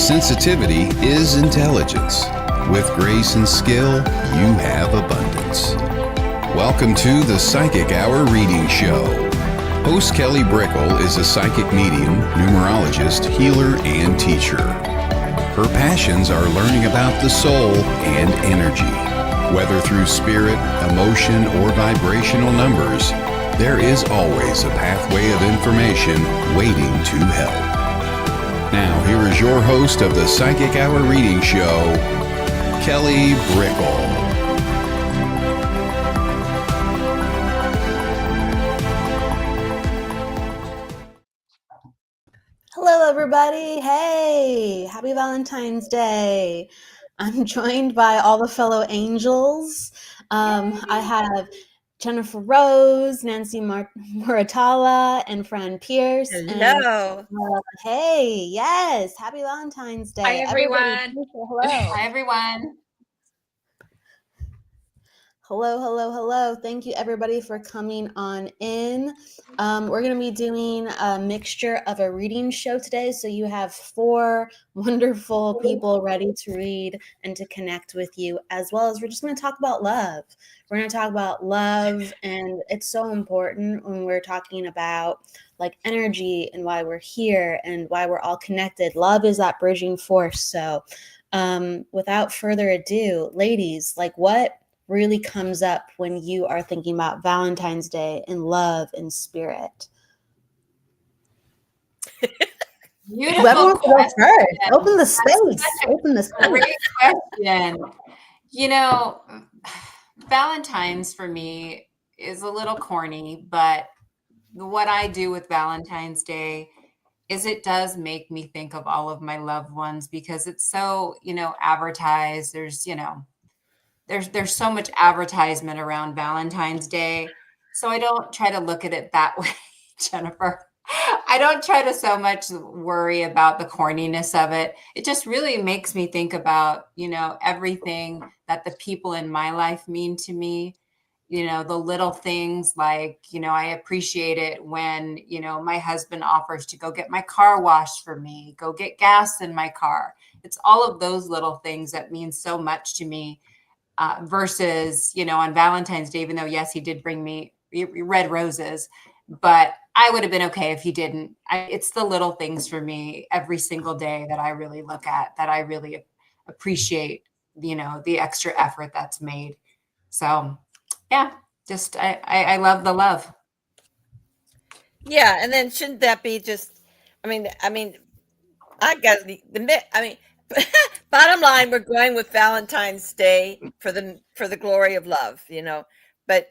Sensitivity is intelligence. With grace and skill, you have abundance. Welcome to the Psychic Hour Reading Show. Host Kelly Brickel is a psychic medium, numerologist, healer, and teacher. Her passions are learning about the soul and energy. Whether through spirit, emotion, or vibrational numbers, there is always a pathway of information waiting to help. Now, here is your host of the Psychic Hour Reading Show, Kelly Brickel. Hello, everybody. Hey, happy Valentine's Day. I'm joined by all the fellow angels. I have Jennifer Rose, Nancy Muratalla, and Fran Pearce. Hello. And, hey, yes, happy Valentine's Day. Hi, everyone. Hello. Hi, everyone. Hello. Thank you, everybody, for coming on in. We're going to be doing a mixture of a reading show today. So you have 4 wonderful people ready to read and to connect with you, as well as we're just going to talk about love. We're going to talk about love, and it's so important when we're talking about like energy and why we're here and why we're all connected. Love is that bridging force. So without further ado, ladies, like what really comes up when you are thinking about Valentine's Day and love and spirit? Beautiful question. Open the space. Great question. You know, Valentine's for me is a little corny, but what I do with Valentine's Day is it does make me think of all of my loved ones because it's so, advertised. There's so much advertisement around Valentine's Day. So I don't try to look at it that way, Jennifer. I don't try to so much worry about the corniness of it. It just really makes me think about, everything that the people in my life mean to me. The little things like, I appreciate it when, my husband offers to go get my car washed for me, go get gas in my car. It's all of those little things that mean so much to me. Versus, on Valentine's Day, even though, yes, he did bring me red roses, but I would have been okay if he didn't. It's the little things for me every single day that I really look at, that I really appreciate, the extra effort that's made. So, yeah, just I love the love. Yeah, and then shouldn't that be just? I got bottom line, we're going with Valentine's Day for the glory of love, But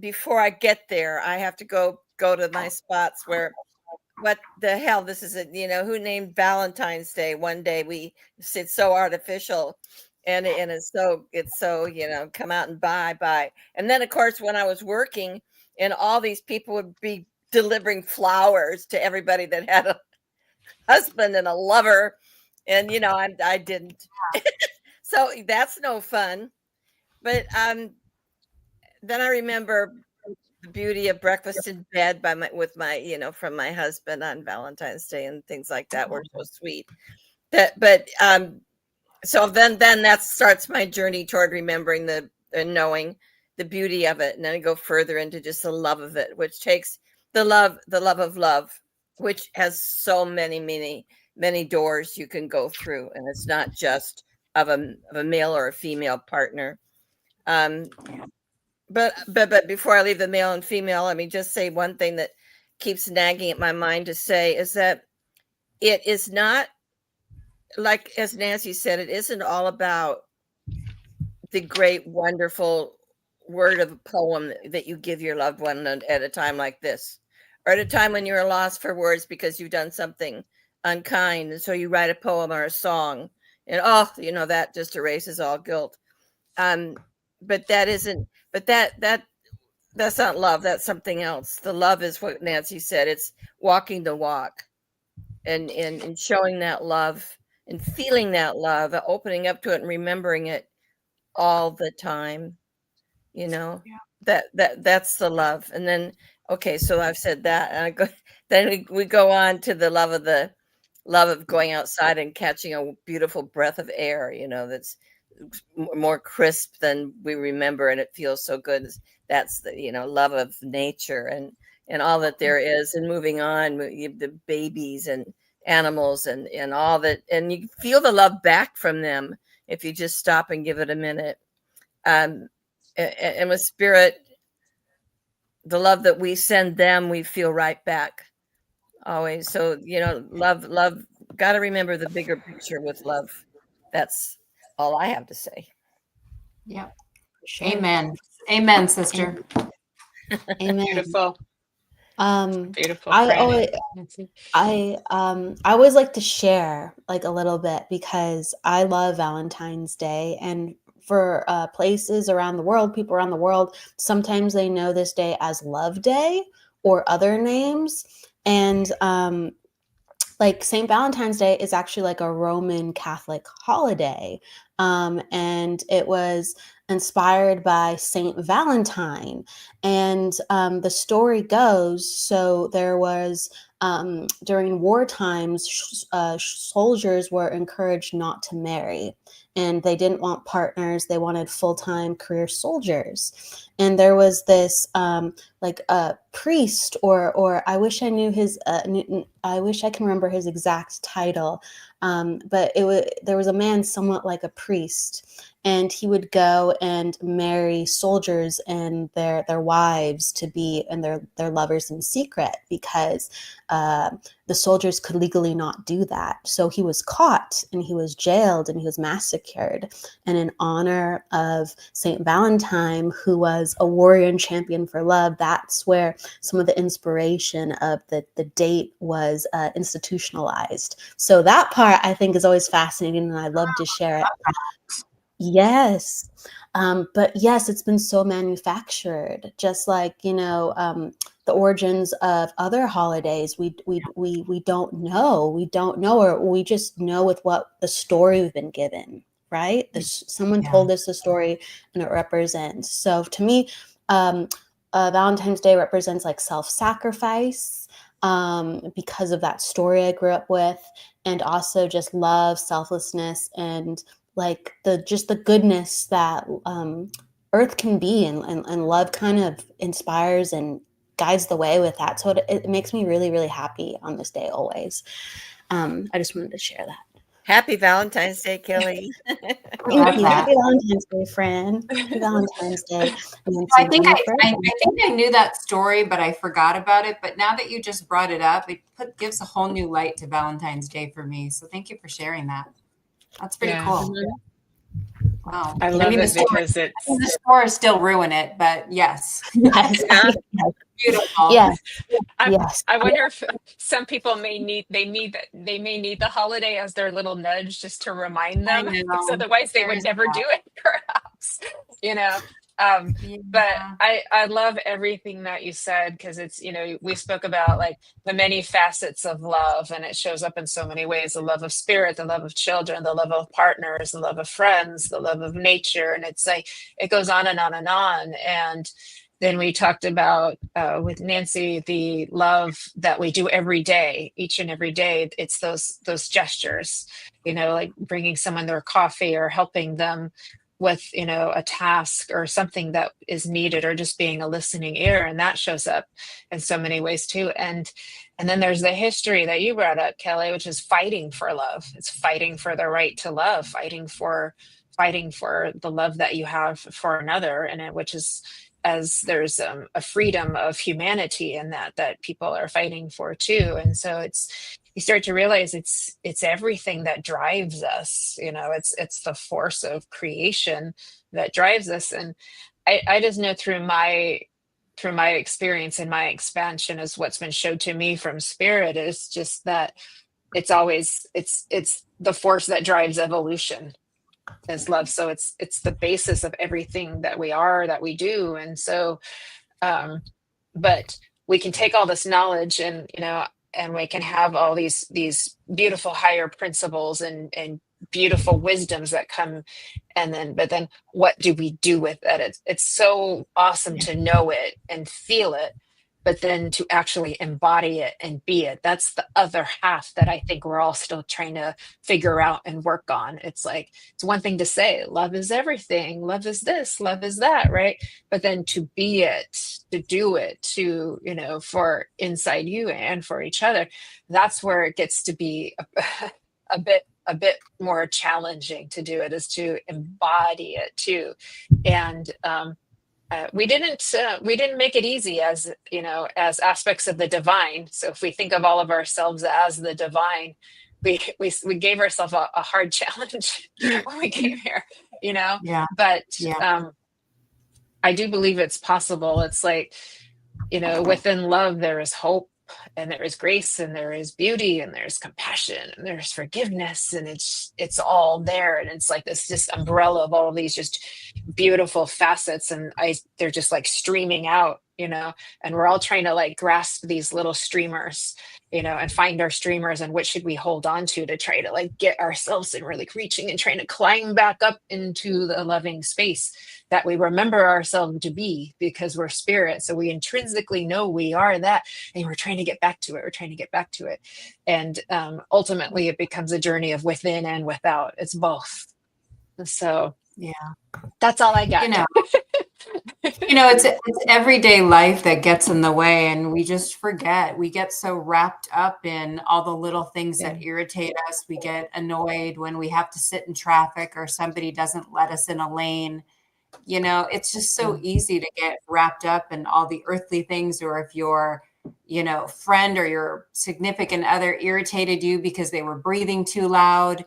before I get there, I have to go to my spots where, what the hell? This is who named Valentine's Day? One day it's so artificial, and it's so come out and buy. And then of course when I was working, and all these people would be delivering flowers to everybody that had a husband and a lover. And I didn't. So that's no fun. But then I remember the beauty of breakfast in bed with my from my husband on Valentine's Day, and things like that were so sweet. So then that starts my journey toward remembering and knowing the beauty of it, and then I go further into just the love of it, which takes the love of love, which has so many doors you can go through, and it's not just of a male or a female partner. But before I leave the male and female, let me just say one thing that keeps nagging at my mind to say is that it is not, like as Nancy said, it isn't all about the great, wonderful word of a poem that you give your loved one at a time like this, or at a time when you're lost for words because you've done something unkind, and so you write a poem or a song, and that just erases all guilt. But that's not love. That's something else. The love is what Nancy said. It's walking the walk, and showing that love and feeling that love, opening up to it and remembering it all the time. That's the love. And then, okay, so I've said that, and then we go on to the love of the love of going outside and catching a beautiful breath of air, that's more crisp than we remember, and it feels so good. That's the love of nature and all that there is, and moving on, the babies and animals and all that, and you feel the love back from them if you just stop and give it a minute. And with spirit, the love that we send them, we feel right back always. So love, got to remember the bigger picture with love. That's all I have to say. Yep. Sure. Amen, sister. Amen. Beautiful. Beautiful. I always like to share like a little bit, because I love Valentine's Day, and for places around the world, people around the world, sometimes they know this day as Love Day or other names. And like St. Valentine's Day is actually like a Roman Catholic holiday. And it was inspired by Saint Valentine. And the story goes, so there was, during war times, soldiers were encouraged not to marry, and they didn't want partners. They wanted full-time career soldiers. And there was this like a priest, or I wish I knew his, I wish I can remember his exact title. But there was a man somewhat like a priest, and he would go and marry soldiers and their wives to be, and their lovers in secret, because the soldiers could legally not do that. So he was caught and he was jailed and he was massacred. And in honor of Saint Valentine, who was a warrior and champion for love, that's where some of the inspiration of the date was institutionalized. So that part I think is always fascinating, and I love to share it. Yes. But yes, it's been so manufactured, just like, the origins of other holidays. We don't know, or we just know with what the story we've been given, right? Someone told us the story and it represents. So to me, Valentine's Day represents like self-sacrifice, because of that story I grew up with, and also just love, selflessness, and like the goodness that earth can be, and love kind of inspires and guides the way with that. So it makes me really, really happy on this day always. I just wanted to share that. Happy Valentine's Day, Kelly. Thank you. Happy Valentine's Day, Fran. Happy Valentine's Day. I think I knew that story, but I forgot about it. But now that you just brought it up, it gives a whole new light to Valentine's Day for me. So thank you for sharing that. That's pretty cool. Wow. I love it because the stores still ruin it, but yes. Beautiful. Yes. I wonder if some people may need the holiday as their little nudge, just to remind them, because otherwise they would never do it, perhaps. But I love everything that you said, because it's, we spoke about like the many facets of love, and it shows up in so many ways: the love of spirit, the love of children, the love of partners, the love of friends, the love of nature. And it's like, it goes on and on and on. And then we talked about with Nancy, the love that we do every day, each and every day. It's those gestures, like bringing someone their coffee, or helping them with, a task or something that is needed, or just being a listening ear. And that shows up in so many ways too. And then there's the history that you brought up, Kelly, which is fighting for love. It's fighting for the right to love, fighting for the love that you have for another, and which is, as there's a freedom of humanity in that people are fighting for too. And so you start to realize it's everything that drives us. It's the force of creation that drives us. And I just know through my experience and my expansion, is what's been showed to me from spirit, is just that it's always it's the force that drives evolution is love. So it's the basis of everything that we are, that we do. And so but we can take all this knowledge, and and we can have all these beautiful higher principles and beautiful wisdoms that come, but then what do we do with it? It's so awesome to know it and feel it, but then to actually embody it and be it, that's the other half that I think we're all still trying to figure out and work on. It's like, it's one thing to say love is everything, love is this, love is that, right? But then to be it, to do it, to, for inside you and for each other, that's where it gets to be a bit more challenging to do it, is to embody it too. And we didn't make it easy, as as aspects of the divine. So if we think of all of ourselves as the divine, we gave ourselves a hard challenge when we came here, Yeah. but Yeah. I do believe it's possible. It's like, within love there is hope, and there is grace, and there is beauty, and there's compassion, and there's forgiveness, and it's all there, and it's like this umbrella of all of these just beautiful facets, and they're just like streaming out, and we're all trying to like grasp these little streamers, and find our streamers, and what should we hold on to try to like get ourselves, and we're like reaching and trying to climb back up into the loving space that we remember ourselves to be, because we're spirit. So we intrinsically know we are that, and we're trying to get back to it. We're trying to get back to it. And ultimately it becomes a journey of within and without. It's both. So Yeah. That's all I got. It's everyday life that gets in the way, and we just forget. We get so wrapped up in all the little things that irritate us. We get annoyed when we have to sit in traffic or somebody doesn't let us in a lane. It's just so easy to get wrapped up in all the earthly things, or if your, friend or your significant other irritated you because they were breathing too loud,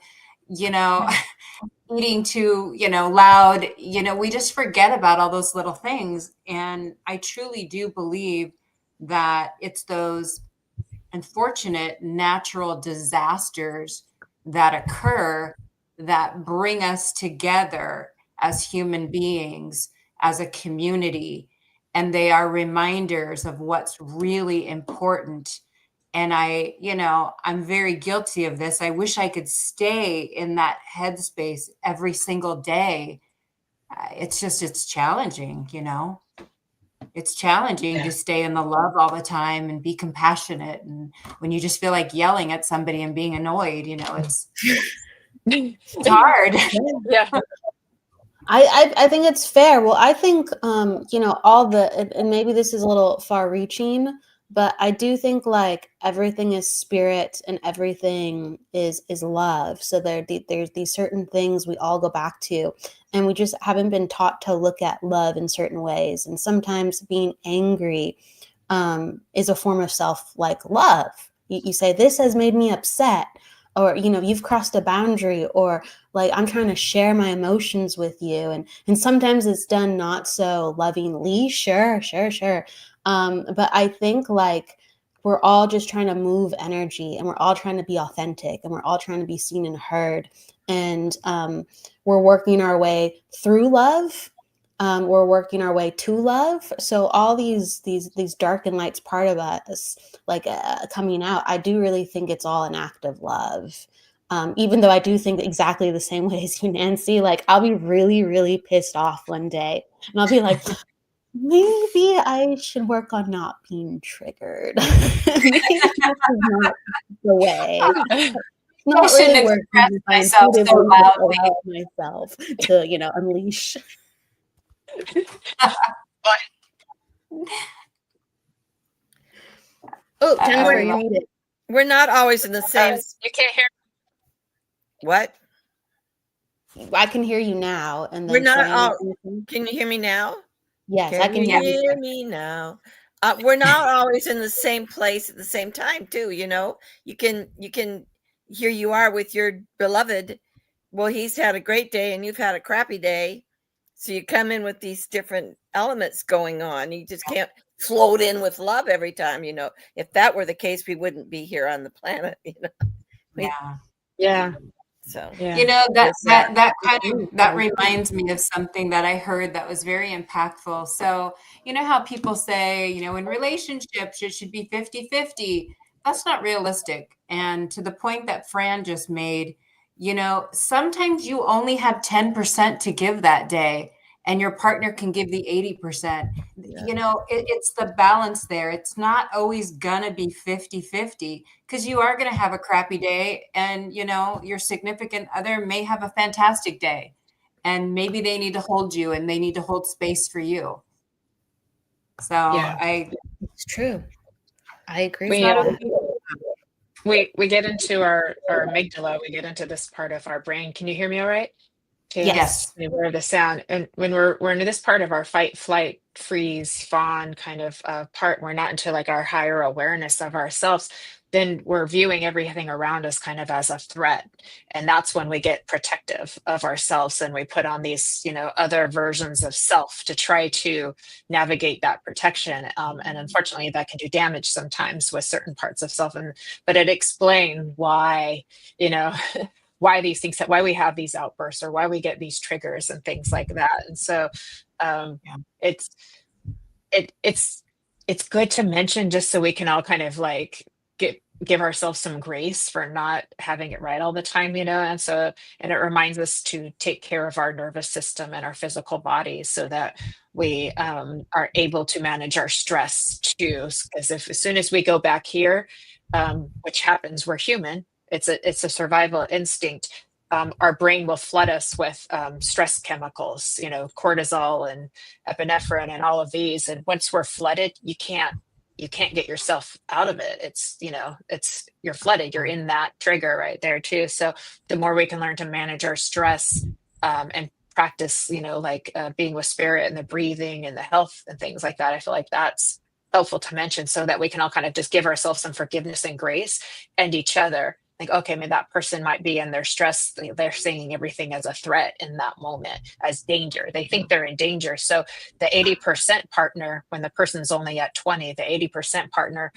eating too, loud, we just forget about all those little things. And I truly do believe that it's those unfortunate natural disasters that occur that bring us together as human beings, as a community, and they are reminders of what's really important. And I'm very guilty of this. I wish I could stay in that headspace every single day. It's challenging, It's challenging to stay in the love all the time and be compassionate. And when you just feel like yelling at somebody and being annoyed, it's hard. Yeah. I think it's fair. Well, I think, and maybe this is a little far reaching, but I do think like everything is spirit and everything is love. So there's these certain things we all go back to, and we just haven't been taught to look at love in certain ways. And sometimes being angry is a form of like love. You say, this has made me upset, or, you've crossed a boundary, or like, I'm trying to share my emotions with you. And sometimes it's done not so lovingly. Sure. But I think like we're all just trying to move energy, and we're all trying to be authentic, and we're all trying to be seen and heard. And we're working our way through love. We're working our way to love. So all these dark and lights part of us, like coming out, I do really think it's all an act of love. Even though I do think exactly the same way as you, Nancy, like I'll be really, really pissed off one day, and I'll be like, maybe I should work on not being triggered. Maybe that's not the way. Not really working myself so loudly. Myself to, unleash. Oh, Jennifer, you need it. We're not always in the same. You can't hear. What? I can hear you now, and then we're not all. Can you hear me now? Yes, I can hear me now. We're not always in the same place at the same time, too. You can here you are with your beloved. Well, he's had a great day, and you've had a crappy day. So you come in with these different elements going on. You just can't float in with love every time. If that were the case, we wouldn't be here on the planet. Yeah. So that reminds me of something that I heard that was very impactful. So how people say, in relationships it should be 50-50. That's not realistic. And to the point that Fran just made, sometimes you only have 10% to give that day. and your partner can give the 80%. Yeah. You know, it's the balance there. It's not always gonna be 50-50, because you are gonna have a crappy day, and you know, your significant other may have a fantastic day, and maybe they need to hold you and they need to hold space for you. So Yeah. It's true. I agree We with that. we get into our amygdala. We get into this part of our brain. Can you hear me all right? Too? Yes. We hear the sound, and when we're into this part of our fight, flight, freeze, fawn kind of part, we're not into like our higher awareness of ourselves. Then we're viewing everything around us kind of as a threat, and that's when we get protective of ourselves, and we put on these, you know, other versions of self to try to navigate that protection. And unfortunately, that can do damage sometimes with certain parts of self. But it explains why, you know, why these things, why we have these outbursts or why we get these triggers and things like that. And so it's good to mention, just so we can all kind of like give ourselves some grace for not having it right all the time, you know. And it reminds us to take care of our nervous system and our physical bodies, so that we are able to manage our stress too. Because if as soon as we go back here, which happens, we're human, it's a survival instinct. Our brain will flood us with stress chemicals, you know, cortisol and epinephrine and all of these. And once we're flooded, you can't get yourself out of it. It's, you know, you're flooded. You're in that trigger right there too. So the more we can learn to manage our stress and practice, you know, like being with spirit and the breathing and the health and things like that, I feel like that's helpful to mention, so that we can all kind of just give ourselves some forgiveness and grace, and each other. Like, okay, maybe that person might be in their stress. They're seeing everything as a threat in that moment, as danger. They think they're in danger. So the 80% partner, when the person's only at 20, the 80% partner,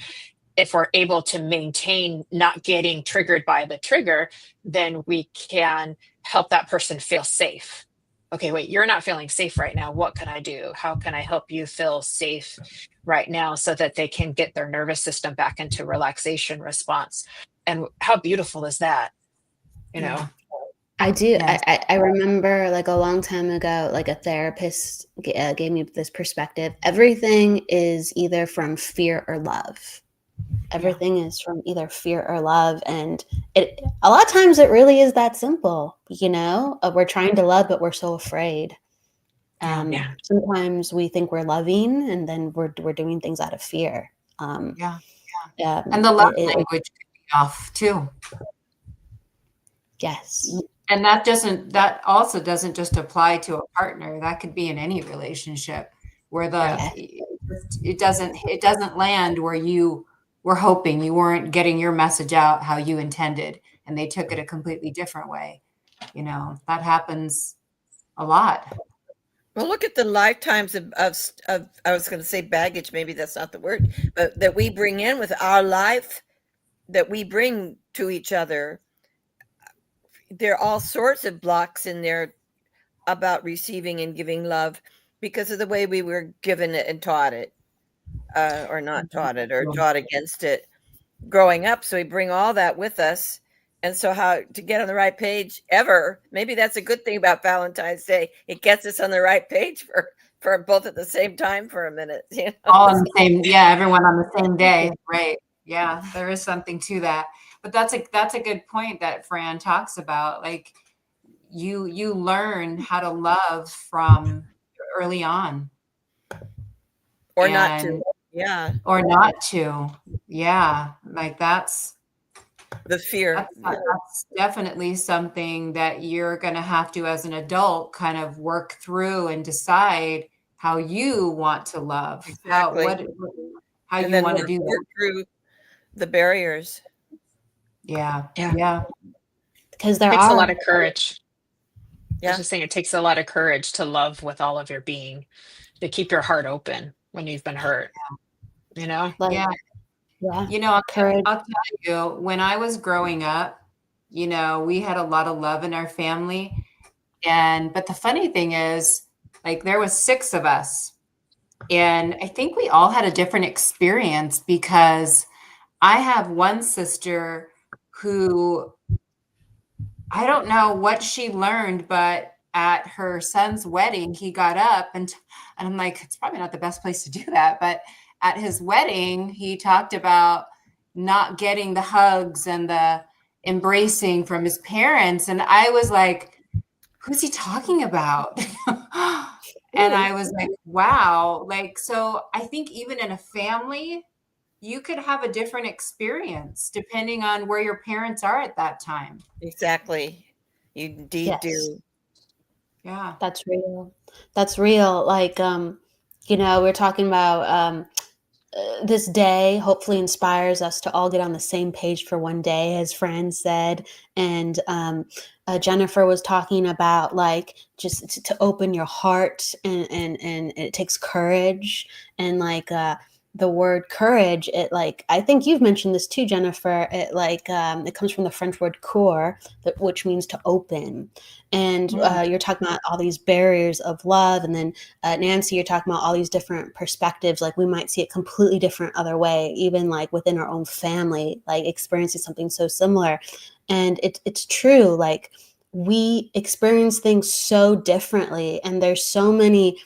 if we're able to maintain not getting triggered by the trigger, then we can help that person feel safe. Okay, wait, you're not feeling safe right now. What can I do? How can I help you feel safe right now, so that they can get their nervous system back into relaxation response? And how beautiful is that? You know? I do. Yes. I remember like a long time ago, like a therapist gave me this perspective. Everything is either from fear or love. Everything is from either fear or love. And a lot of times it really is that simple, you know. We're trying to love, but we're so afraid. Sometimes we think we're loving, and then we're doing things out of fear. And the love language could be off too. Yes. And that also doesn't just apply to a partner. That could be in any relationship where it doesn't land where you were hoping, you weren't getting your message out how you intended, and they took it a completely different way. You know, that happens a lot. Well, look at the lifetimes of I was going to say baggage, maybe that's not the word, but that we bring in with our life, that we bring to each other. There are all sorts of blocks in there about receiving and giving love, because of the way we were given it and taught it, or not taught it, or taught against it growing up. So we bring all that with us. And so how to get on the right page ever, maybe that's a good thing about Valentine's Day. It gets us on the right page for both at the same time for a minute. You know? All on the same, everyone on the same day. Right. Yeah, there is something to that. But that's a good point that Fran talks about. Like you learn how to love from early on. Or not to. Yeah. Or not to. Yeah. Like that's the fear. That's definitely something that you're going to have to, as an adult, kind of work through and decide how you want to love. Exactly. How you want to do that. Work through the barriers. Yeah. Because it takes a lot of courage. I was just saying, it takes a lot of courage to love with all of your being, to keep your heart open when you've been hurt. You know? Yeah. You know, I'll tell you, when I was growing up, you know, we had a lot of love in our family. But the funny thing is, like, there was 6 of us. And I think we all had a different experience, because I have one sister who, I don't know what she learned, but at her son's wedding, he got up and I'm like, it's probably not the best place to do that. But at his wedding, he talked about not getting the hugs and the embracing from his parents. And I was like, who's he talking about? And I was like, wow. Like, so I think even in a family, you could have a different experience depending on where your parents are at that time. Exactly. You indeed do. Yeah. That's real. That's real. Like, we're talking about this day hopefully inspires us to all get on the same page for one day, as Fran said. And Jennifer was talking about like just to open your heart, and it takes courage. And like the word courage, it like, I think you've mentioned this too, Jennifer. It like it comes from the French word coeur, which means to open. And you're talking about all these barriers of love, and then Nancy, you're talking about all these different perspectives. Like we might see it completely different other way, even like within our own family, like experiencing something so similar. And it's true. Like we experience things so differently, and there's so many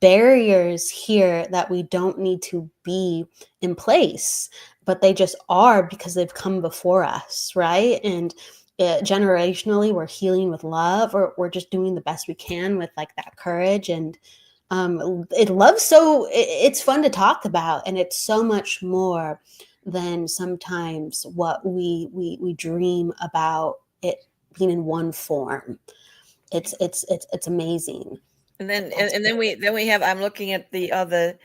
barriers here that we don't need to be in place, but they just are because they've come before us, right? And generationally, we're healing with love, or we're just doing the best we can with like that courage. And it's fun to talk about, and it's so much more than sometimes what we dream about it being in one form. It's amazing. And then we have, I'm looking at the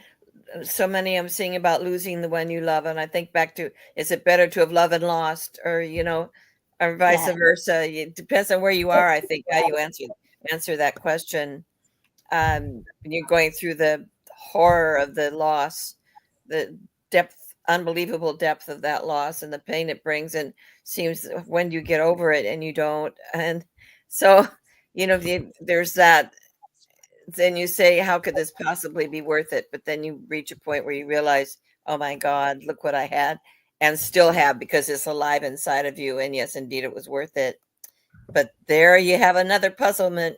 so many I'm seeing about losing the one you love, and I think back to, is it better to have loved and lost, or or vice versa? It depends on where you are, I think, how you answer that question. When you're going through the horror of the loss, the unbelievable depth of that loss, and the pain it brings, and seems when you get over it and you don't. And so, there's that. Then you say, how could this possibly be worth it? But then you reach a point where you realize, oh my God, look what I had and still have, because it's alive inside of you. And yes, indeed, it was worth it. But there you have another puzzlement.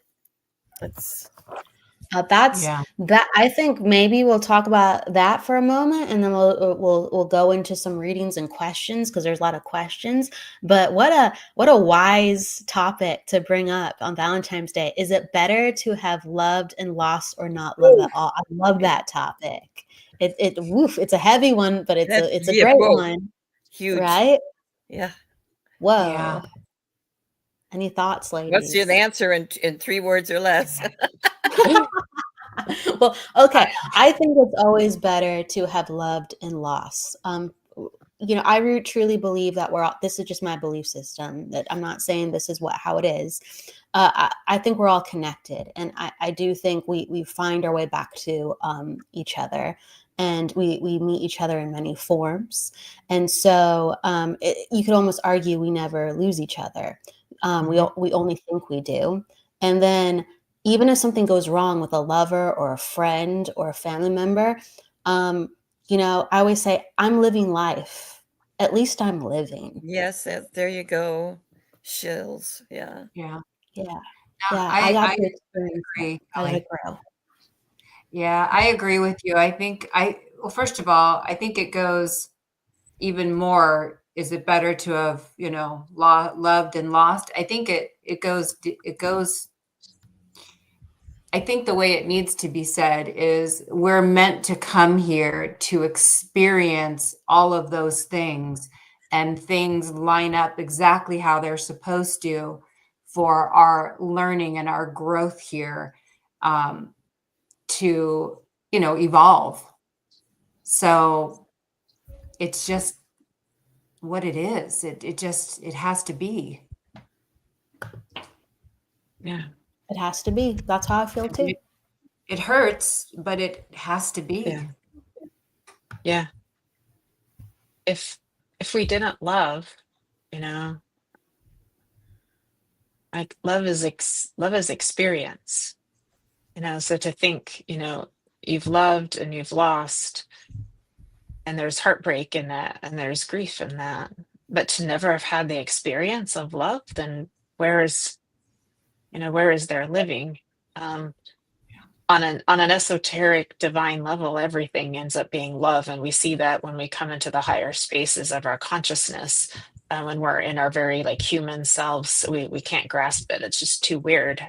That I think maybe we'll talk about that for a moment, and then we'll go into some readings and questions, because there's a lot of questions. But what a wise topic to bring up on Valentine's Day. Is it better to have loved and lost, or not love at all? I love that topic. It's a heavy one, but it's a great one. Huge, right? Yeah. Whoa. Yeah. Any thoughts, ladies? What's your answer in 3 words or less? Well, okay. I think it's always better to have loved and lost. I truly believe that this is just my belief system, that I'm not saying this is how it is. I think we're all connected. And I do think we find our way back to each other, and we meet each other in many forms. And so you could almost argue we never lose each other. We only think we do. And then even if something goes wrong with a lover or a friend or a family member, I always say, I'm living life. At least I'm living. Yes, there you go. Shills. Yeah. Yeah. Yeah. I got to experience agree. I let it grow. Yeah, I agree with you. I think well, first of all, I think it goes even more. Is it better to have, loved and lost? I think it goes. I think the way it needs to be said is, we're meant to come here to experience all of those things, and things line up exactly how they're supposed to for our learning and our growth here, to, evolve. So it's just what it is. It has to be. Yeah. It has to be. That's how I feel too. It hurts, but it has to be. Yeah. If we didn't love, like love is experience, so to think, you've loved and you've lost, and there's heartbreak in that, and there's grief in that, but to never have had the experience of love, then where's where is their living? On an esoteric divine level, everything ends up being love, and we see that when we come into the higher spaces of our consciousness. When we're in our very like human selves, we can't grasp it. It's just too weird.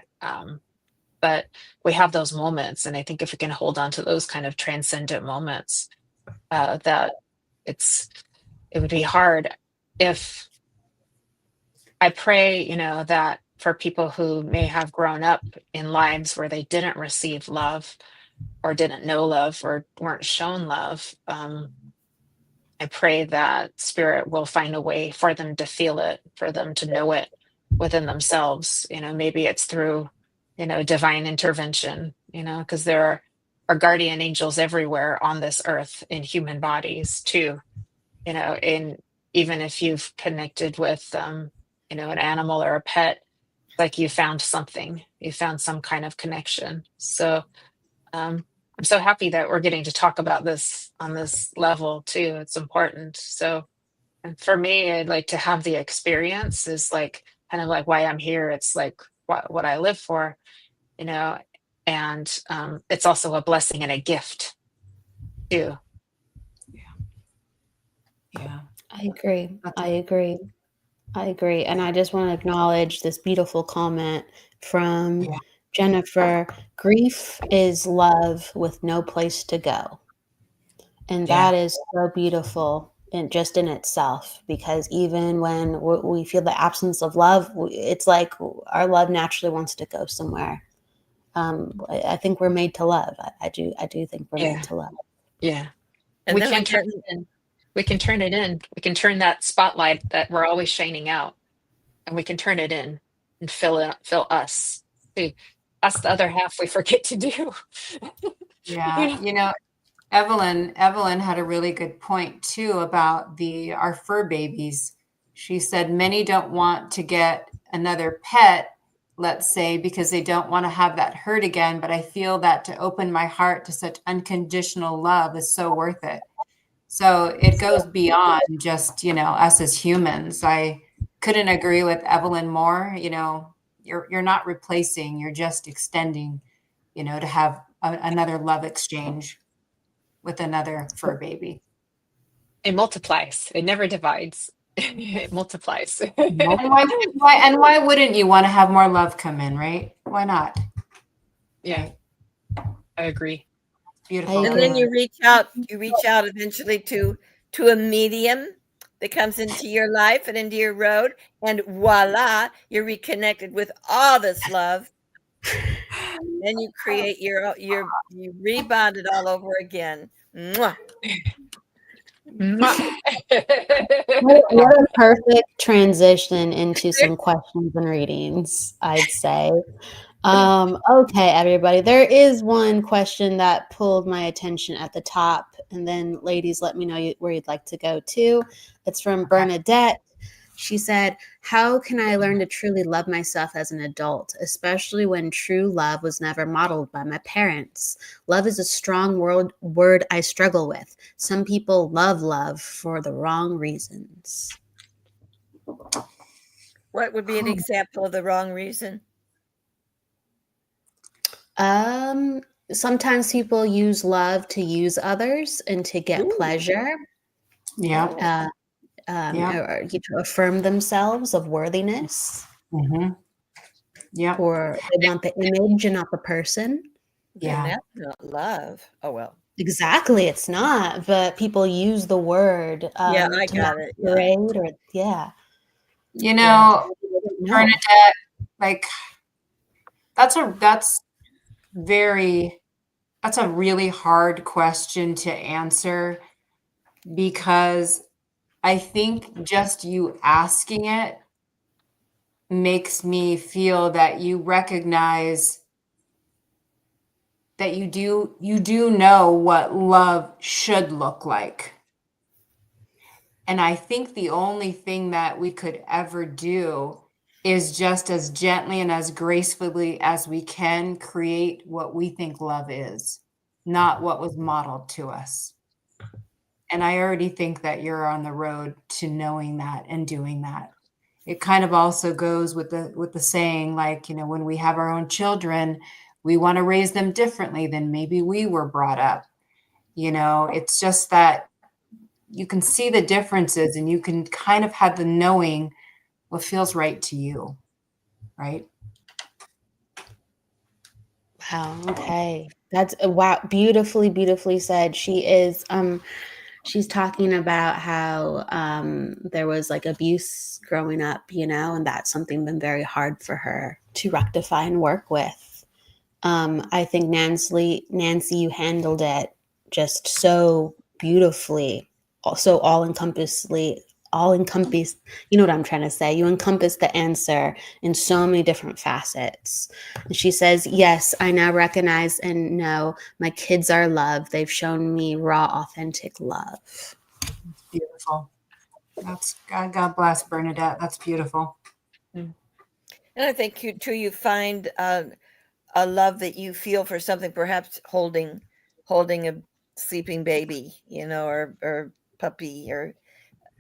But we have those moments, and I think if we can hold on to those kind of transcendent moments, that it would be hard. If I pray, that for people who may have grown up in lives where they didn't receive love or didn't know love or weren't shown love, I pray that spirit will find a way for them to feel it, for them to know it within themselves. Maybe it's through, divine intervention, because there are guardian angels everywhere on this earth in human bodies too, and even if you've connected with, an animal or a pet, like you found something, you found some kind of connection. So I'm so happy that we're getting to talk about this on this level too. It's important. So, and for me, I'd like to have the experience is like kind of like why I'm here. It's like what I live for, and it's also a blessing and a gift too. Yeah. I agree. And I just want to acknowledge this beautiful comment from Jennifer. Grief is love with no place to go. And that is so beautiful just in itself, because even when we feel the absence of love, it's like our love naturally wants to go somewhere. I think we're made to love. I do think we're made to love. Yeah. And we then can turn it in. We can turn it in. We can turn that spotlight that we're always shining out, and we can turn it in and fill us. See, that's the other half we forget to do. Yeah. Evelyn had a really good point too about our fur babies. She said many don't want to get another pet, let's say, because they don't want to have that hurt again. But I feel that to open my heart to such unconditional love is so worth it. So it goes beyond just, us as humans. I couldn't agree with Evelyn more. You're not replacing, you're just extending, to have another love exchange with another fur baby. It multiplies. It never divides. It multiplies. And why wouldn't you want to have more love come in, right? Why not? Yeah, I agree. Beautiful. And then you reach out eventually to a medium that comes into your life and into your road, and voila, you're reconnected with all this love. Then you create you rebond it all over again. Mwah. What a perfect transition into some questions and readings, I'd say. Okay, everybody. There is one question that pulled my attention at the top, and then ladies, let me know where you'd like to go to. It's from Bernadette. She said, "How can I learn to truly love myself as an adult, especially when true love was never modeled by my parents? Love is a strong word I struggle with. Some people love for the wrong reasons." What would be an example of the wrong reason? Sometimes people use love to use others and to get pleasure. Yeah. Or to affirm themselves of worthiness. Mm-hmm. Yeah. Or they want the image and not the person. Yeah. And that's not love. Oh, well. Exactly. It's not, but people use the word I got it. Yeah. Bernadette, like that's a really hard question to answer, because I think just you asking it makes me feel that you recognize that you do know what love should look like. And I think the only thing that we could ever do is just as gently and as gracefully as we can create what we think love is, not what was modeled to us. And I already think that you're on the road to knowing that and doing that. it kind of also goes with the saying, like, when we have our own children, we want to raise them differently than maybe we were brought up. It's just that you can see the differences and you can kind of have the knowing what feels right to you, right? Wow. Okay. That's wow. Beautifully, beautifully said. She's talking about how there was like abuse growing up, and that's something been very hard for her to rectify and work with. I think Nancy, you handled it just so beautifully, so all encompassed. You know what I'm trying to say? You encompass the answer in so many different facets. And she says, "Yes, I now recognize and know my kids are loved. They've shown me raw, authentic love." Beautiful. That's God bless Bernadette. That's beautiful. And I think you find a love that you feel for something, perhaps holding a sleeping baby, or puppy, or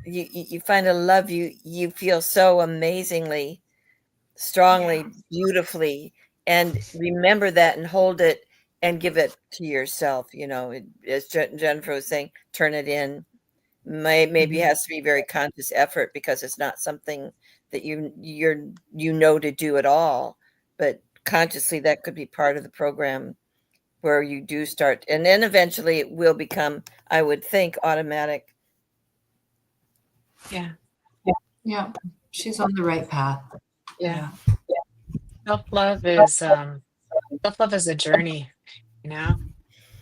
you find a love you feel so amazingly, strongly, beautifully, and remember that and hold it and give it to yourself. As Jennifer was saying, turn it in. Maybe it has to be very conscious effort because it's not something that you to do at all, but consciously that could be part of the program where you do start, and then eventually it will become, I would think, automatic. Yeah. Yeah. She's on the right path. Yeah. Self-love is a journey,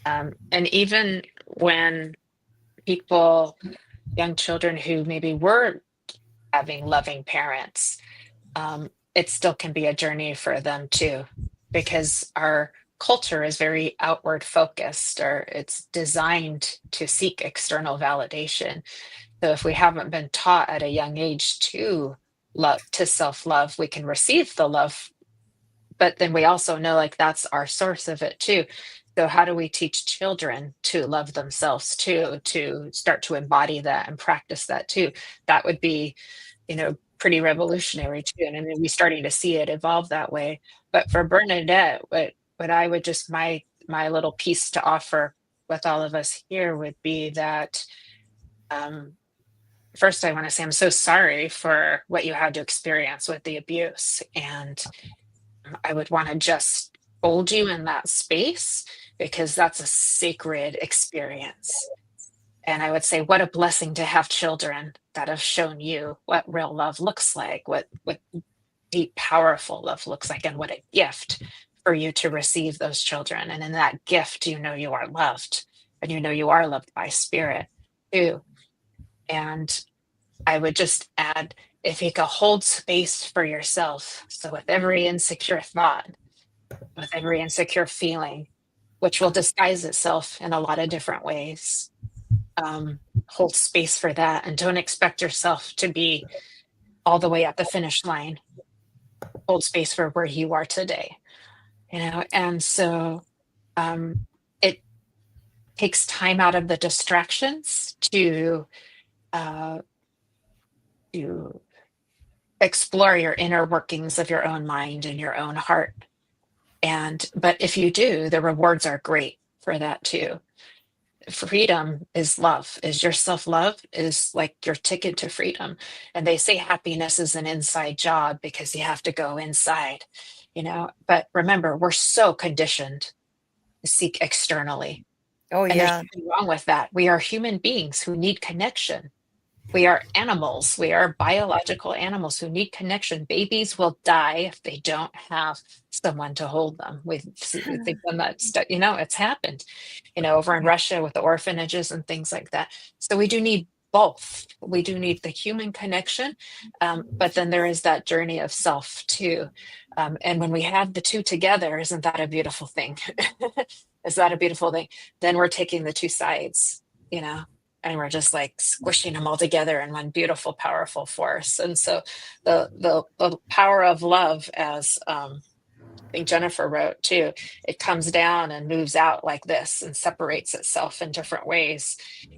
and even when people, young children who maybe were having loving parents, it still can be a journey for them too, because our culture is very outward focused, or it's designed to seek external validation. So if we haven't been taught at a young age to self-love, we can receive the love, but then we also know, like, that's our source of it too. So how do we teach children to love themselves too, to start to embody that and practice that too? That would be, pretty revolutionary too. And I mean, we're starting to see it evolve that way. But for Bernadette, what I would just, my little piece to offer with all of us here would be that, first, I want to say I'm so sorry for what you had to experience with the abuse. And I would want to just hold you in that space, because that's a sacred experience. And I would say, what a blessing to have children that have shown you what real love looks like, what deep, powerful love looks like, and what a gift for you to receive those children. And in that gift, you are loved, and you are loved by spirit too. And I would just add, if you could hold space for yourself. So with every insecure thought, with every insecure feeling, which will disguise itself in a lot of different ways, hold space for that, and don't expect yourself to be all the way at the finish line. Hold space for where you are today, and so it takes time out of the distractions to explore your inner workings of your own mind and your own heart. But if you do, the rewards are great for that too. Freedom is love, is your self-love is like your ticket to freedom. And they say happiness is an inside job because you have to go inside, but remember, we're so conditioned to seek externally. Oh, And there's yeah. nothing wrong with that. We are human beings who need connection. We are animals. We are biological animals who need connection. Babies will die if they don't have someone to hold them. We've done that stuff, it's happened, over in Russia with the orphanages and things like that. So we do need both. We do need the human connection, but then there is that journey of self too. And when we have the two together, isn't that a beautiful thing? Is that a beautiful thing? Then we're taking the two sides, and we're just like squishing them all together in one beautiful, powerful force. And so the power of love, as think Jennifer wrote too. It comes down and moves out like this and separates itself in different ways.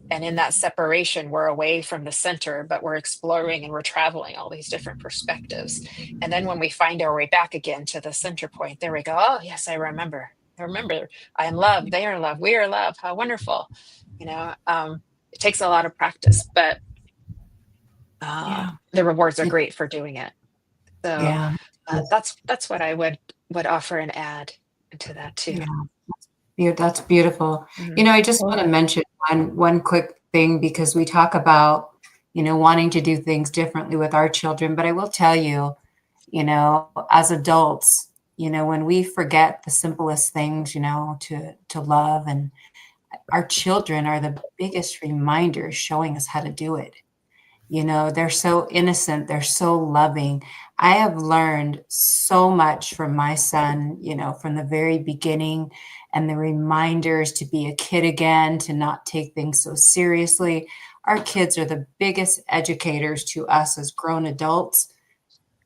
And in that separation, we're away from the center, but we're exploring and we're traveling all these different perspectives. And then when we find our way back again to the center point, there we go. Oh, yes, I remember. I am love. They are love. We are love. How wonderful. It takes a lot of practice, but the rewards are great for doing it. So that's what I would offer and add to that too. Yeah, that's beautiful. I just want to mention one quick thing, because we talk about, wanting to do things differently with our children. But I will tell you, as adults, when we forget the simplest things, to love, and our children are the biggest reminders showing us how to do it. They're so innocent. They're so loving. I have learned so much from my son, from the very beginning, and the reminders to be a kid again, to not take things so seriously. Our kids are the biggest educators to us as grown adults,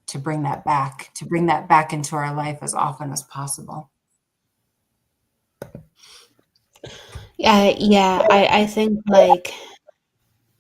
to bring that back into our life as often as possible. Yeah. I think like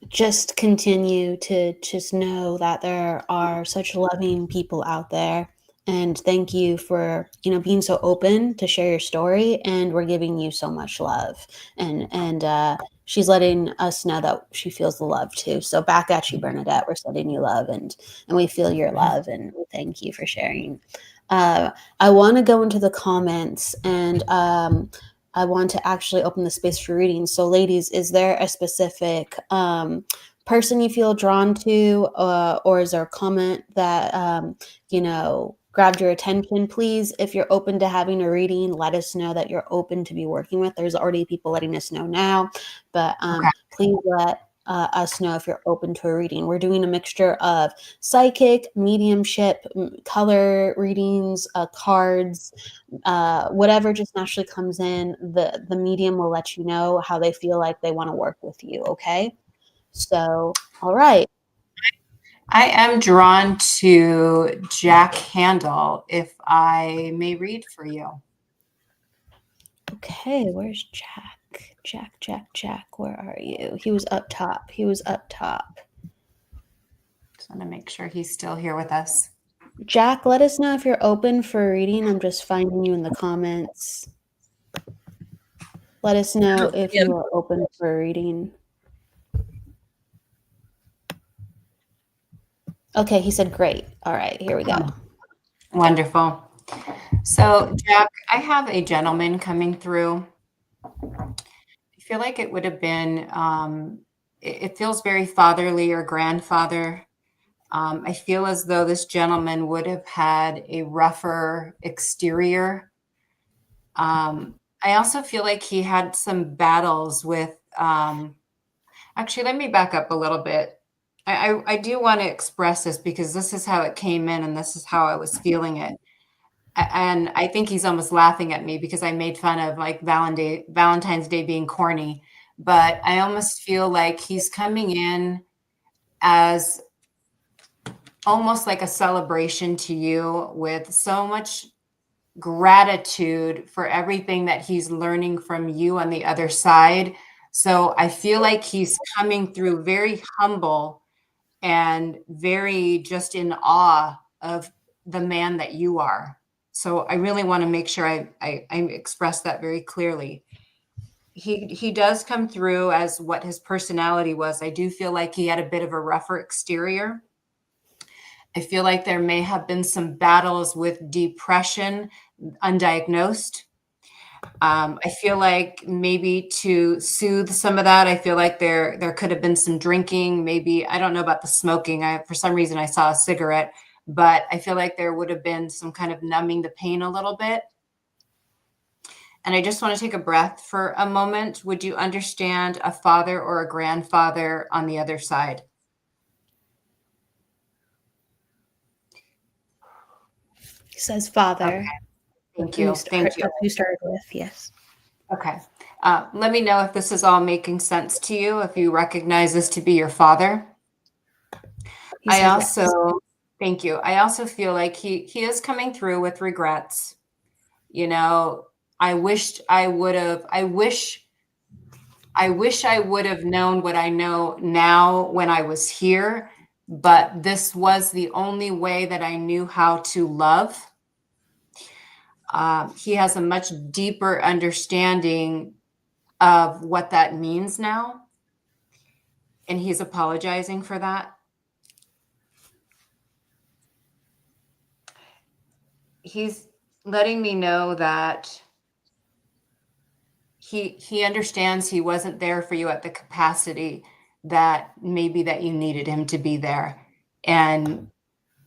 just continue to just know that there are such loving people out there. And thank you for, being so open to share your story. And we're giving you so much love. And she's letting us know that she feels the love too. So back at you, Bernadette, we're sending you love, and we feel your love, and we thank you for sharing. I want to go into the comments, and I want to actually open the space for reading. So ladies, is there a specific person you feel drawn to, or is there a comment that, grabbed your attention? Please, if you're open to having a reading, let us know that you're open to be working with. There's already people letting us know now, but please let us know if you're open to a reading. We're doing a mixture of psychic, mediumship, color readings, cards, whatever just naturally comes in. The medium will let you know how they feel like they want to work with you. Okay. So, all right. I am drawn to Jack Handel, if I may read for you. Okay, where's Jack? Jack, where are you? He was up top. Just want to make sure he's still here with us. Jack, let us know if you're open for a reading. I'm just finding you in the comments. Let us know if you are open for a reading. Okay, he said great. All right, here we go. Wonderful. So, Jack, I have a gentleman coming through. I feel like it would have been, it feels very fatherly or grandfather. I feel as though this gentleman would have had a rougher exterior. I also feel like he had some battles with, actually, let me back up a little bit. I do want to express this, because this is how it came in and this is how I was feeling it. And I think he's almost laughing at me because I made fun of like Valentine's Day being corny, but I almost feel like he's coming in as almost like a celebration to you, with so much gratitude for everything that he's learning from you on the other side. So I feel like he's coming through very humble and very just in awe of the man that you are. So I really want to make sure I express that very clearly. He does come through as what his personality was. I do feel like he had a bit of a rougher exterior. I feel like there may have been some battles with depression, undiagnosed. I feel like maybe to soothe some of that, I feel like there could have been some drinking. Maybe, I don't know about the smoking. For some reason I saw a cigarette, but I feel like there would have been some kind of numbing the pain a little bit. And I just want to take a breath for a moment. Would you understand a father or a grandfather on the other side? He says father. Okay. Thank you. Thank you. That's who started with, yes. Okay. Let me know if this is all making sense to you, if you recognize this to be your father. Thank you. I also feel like he is coming through with regrets. You know, I wish I would have known what I know now when I was here, but this was the only way that I knew how to love. He has a much deeper understanding of what that means now, and he's apologizing for that. He's letting me know that he understands he wasn't there for you at the capacity that maybe that you needed him to be there. And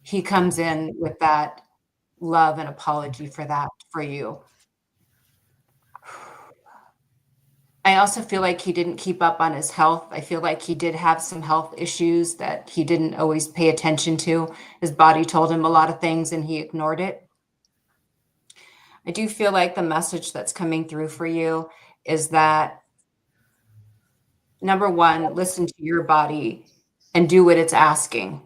he comes in with that love and apology for that for you. I also feel like he didn't keep up on his health. I feel like he did have some health issues that he didn't always pay attention to. His body told him a lot of things and he ignored it. I do feel like the message that's coming through for you is that, number one, listen to your body and do what it's asking.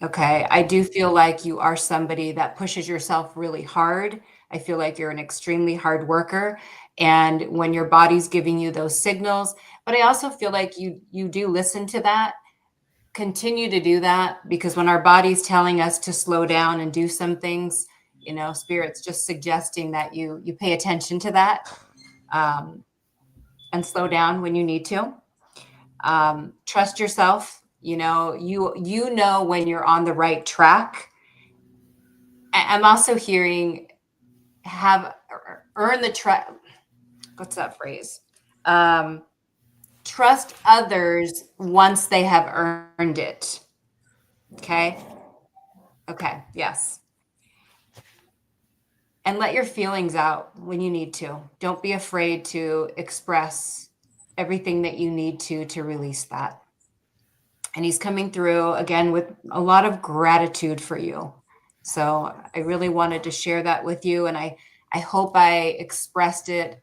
Okay. I do feel like you are somebody that pushes yourself really hard. I feel like you're an extremely hard worker. And when your body's giving you those signals, but I also feel like you do listen to that, continue to do that, because when our body's telling us to slow down and do some things, you know, Spirit's just suggesting that you pay attention to that, and slow down when you need to. Trust yourself. You know, you know when you're on the right track. I'm also hearing earn the trust. What's that phrase? Trust others once they have earned it. Okay. Okay. Yes. And let your feelings out when you need to. Don't be afraid to express everything that you need to release that. And he's coming through again with a lot of gratitude for you. So I really wanted to share that with you. And I hope I expressed it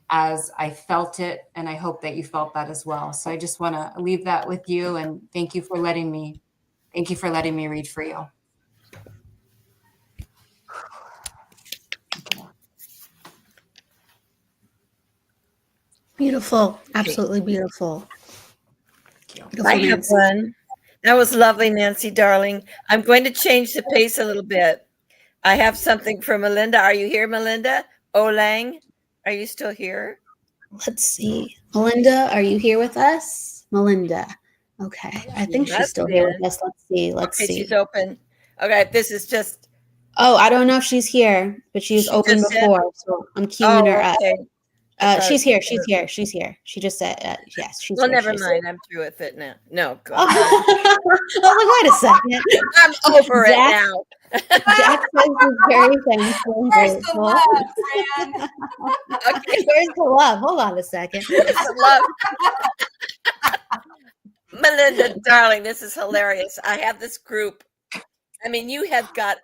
as I felt it. And I hope that you felt that as well. So I just want to leave that with you. And thank you for letting me read for you. Beautiful. Absolutely beautiful. Beautiful, I have Nancy. one. That was lovely, Nancy, darling. I'm going to change the pace a little bit. I have something for Melinda. Are you here, Melinda? Olang, are you still here? Let's see. Melinda, are you here with us? Melinda. Okay. I think she's still here with us. Let's see. Let's see. She's open. Okay, this is just. Oh, I don't know if she's here, but she was open before, so I'm queuing her up. She's here. She's here. She's here. She just said yes. She's well, here. Never mind. I'm through with it now. No, go on. I was like, wait a second. I'm over it now. Jack says he's very thankful. Where's the love, Fran? Okay. Where's the love? Hold on a second. Melinda, darling, this is hilarious. I have this group. I mean, you have got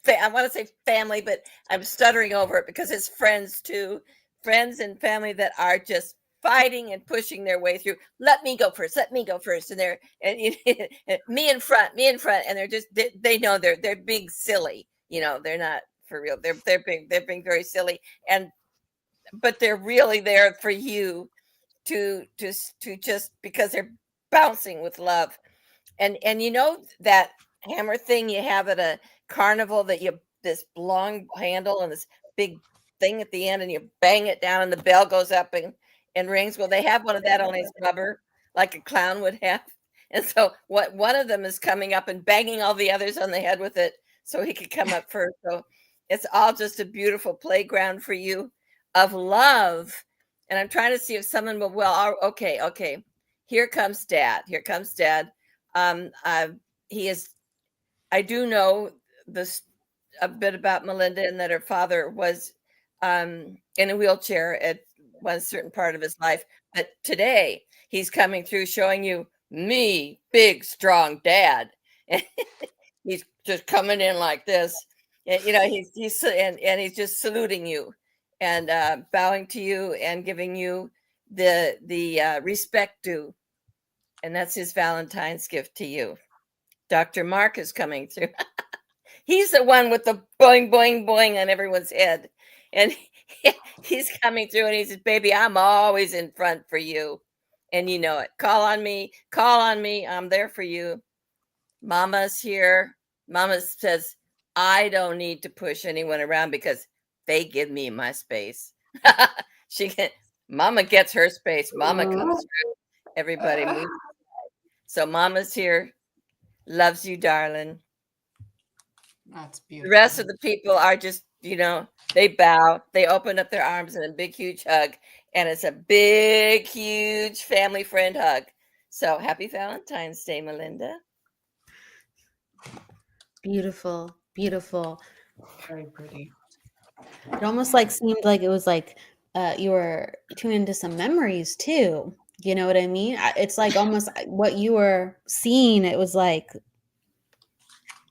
I want to say family, but I'm stuttering over it because it's friends too. Friends and family that are just fighting and pushing their way through. Let me go first. Let me go first. And they're me in front. And they're just they know they're being silly. You know, they're not for real. They're being very silly. But they're really there for you to just because they're bouncing with love. And you know that hammer thing you have at a carnival that you this long handle and this big thing at the end and you bang it down and the bell goes up and rings. Well, they have one of that, only it's rubber, like a clown would have. And so one of them is coming up and banging all the others on the head with it so he could come up first. So it's all just a beautiful playground for you of love. And I'm trying to see if someone will, okay. Here comes Dad. He is, I do know this a bit about Melinda and that her father was in a wheelchair at one certain part of his life. But today he's coming through showing you me, big, strong dad. And he's just coming in like this. And, you know, he's he's just saluting you and bowing to you and giving you the respect due. And that's his Valentine's gift to you. Dr. Mark is coming through. He's the one with the boing, boing, boing on everyone's head. And he's coming through and he says, baby, I'm always in front for you. And you know it. Call on me. Call on me. I'm there for you. Mama's here. Mama says, I don't need to push anyone around because they give me my space. Mama gets her space. Mama comes through. Everybody moves. So Mama's here. Loves you, darling. That's beautiful. The rest of the people are just, they bow, they open up their arms in a big, huge hug. And it's a big, huge family friend hug. So happy Valentine's Day, Melinda. Beautiful, beautiful. Very pretty. It almost seemed like it was you were tuned into some memories too. You know what I mean? It's almost what you were seeing. It was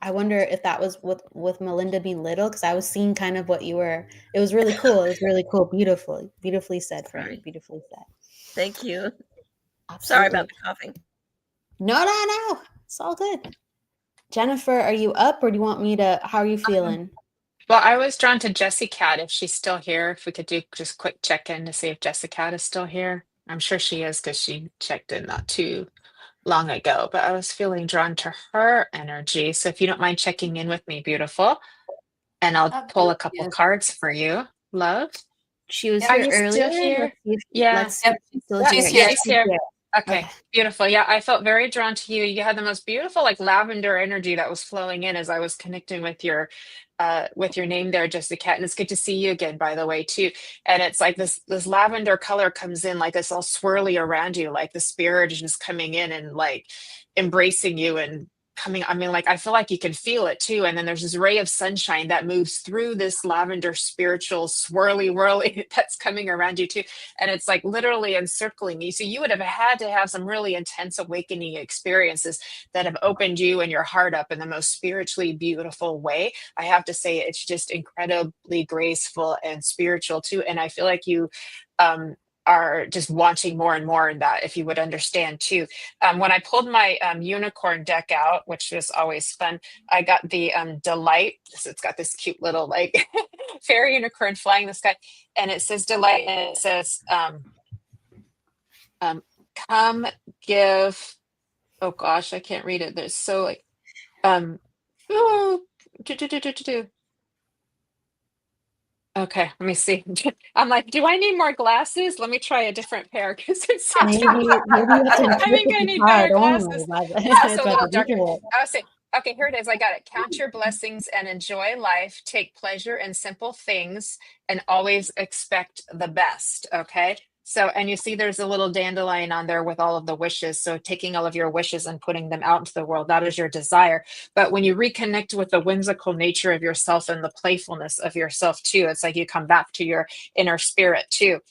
I wonder if that was with Melinda being little, because I was seeing kind of what you were. It was really cool. It was really cool. Beautifully said, Fran. Beautifully said. Thank you. Absolutely. Sorry about the coughing. No. It's all good. Jennifer, are you up, or do you want me to? How are you feeling? Well, I was drawn to Jessie Cat, if she's still here. If we could do just quick check-in to see if Jessie Cat is still here. I'm sure she is because she checked in not too long ago, but I was feeling drawn to her energy. So if you don't mind checking in with me, beautiful, and I'll pull a couple cards for you, love. She was here earlier. Here? Let's see if she's still here. She's here. Okay, beautiful. Yeah, I felt very drawn to you. You had the most beautiful lavender energy that was flowing in as I was connecting with your name there, Jessica. And it's good to see you again, by the way, too. And it's this lavender color comes in this all swirly around you, the spirit is just coming in and embracing you and coming. I mean, I feel like you can feel it too. And then there's this ray of sunshine that moves through this lavender spiritual swirly whirly that's coming around you too. And it's literally encircling you. So you would have had to have some really intense awakening experiences that have opened you and your heart up in the most spiritually beautiful way. I have to say, it's just incredibly graceful and spiritual too. And I feel like you, are just wanting more and more in that, if you would understand too. When I pulled my unicorn deck out, which was always fun, I got the Delight. It's got this cute little fairy unicorn flying in the sky, and it says Delight, and it says come give. Oh gosh, I can't read it. There's so ooh, do. Okay, let me see. I'm do I need more glasses? Let me try a different pair because it's maybe you have to I think I need better glasses. That's a little darker. I was saying, okay, here it is. I got it. Count your blessings and enjoy life. Take pleasure in simple things and always expect the best. Okay. So, and you see there's a little dandelion on there with all of the wishes. So taking all of your wishes and putting them out into the world, that is your desire. But when you reconnect with the whimsical nature of yourself and the playfulness of yourself too, it's you come back to your inner spirit too.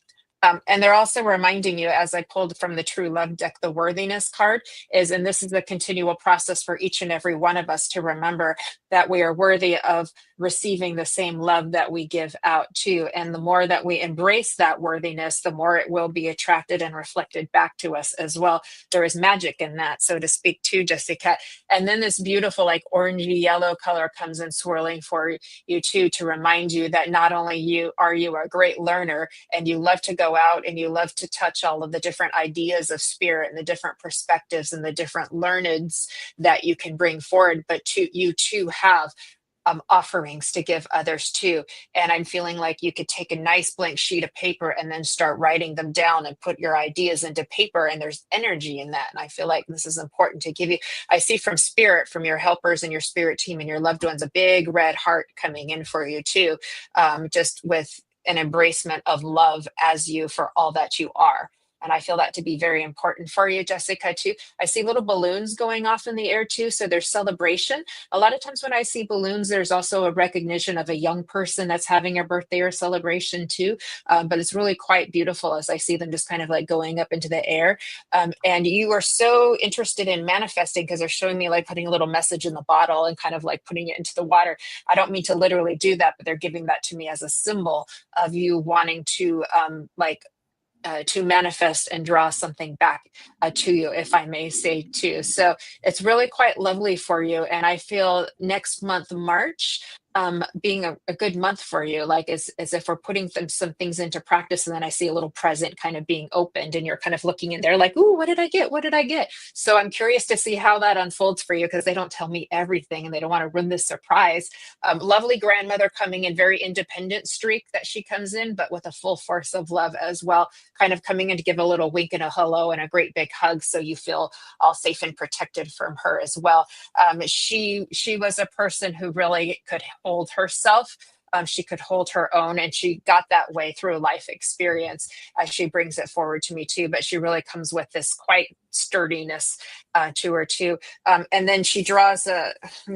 And they're also reminding you, as I pulled from the True Love deck, the worthiness card is, and this is the continual process for each and every one of us to remember that we are worthy of receiving the same love that we give out too. And the more that we embrace that worthiness, the more it will be attracted and reflected back to us as well. There is magic in that, so to speak, too, Jessica. And then this beautiful orangey yellow color comes in swirling for you too, to remind you that not only you a great learner and you love to go out and you love to touch all of the different ideas of spirit and the different perspectives and the different learneds that you can bring forward, but you too have offerings to give others too. And I'm feeling like you could take a nice blank sheet of paper and then start writing them down and put your ideas into paper, and there's energy in that. And I feel like this is important to give you. I see from spirit, from your helpers and your spirit team and your loved ones, a big red heart coming in for you too, just with an embracement of love as you for all that you are. And I feel that to be very important for you, Jessica, too. I see little balloons going off in the air, too. So there's celebration. A lot of times when I see balloons, there's also a recognition of a young person that's having a birthday or celebration, too. But it's really quite beautiful as I see them just kind of going up into the air. And you are so interested in manifesting because they're showing me putting a little message in the bottle and kind of putting it into the water. I don't mean to literally do that, but they're giving that to me as a symbol of you wanting to to manifest and draw something back to you, if I may say too. So it's really quite lovely for you. And I feel next month, March, being a good month for you, like as if we're putting some things into practice, and then I see a little present kind of being opened, and you're kind of looking in there like, ooh, what did I get? What did I get? So I'm curious to see how that unfolds for you, because they don't tell me everything and they don't want to ruin this surprise. Lovely grandmother coming in, very independent streak that she comes in, but with a full force of love as well, kind of coming in to give a little wink and a hello and a great big hug, so you feel all safe and protected from her as well. She was a person who really could hold herself. She could hold her own, and she got that way through life experience. She brings it forward to me too, but she really comes with this quite sturdiness to her too. And then she draws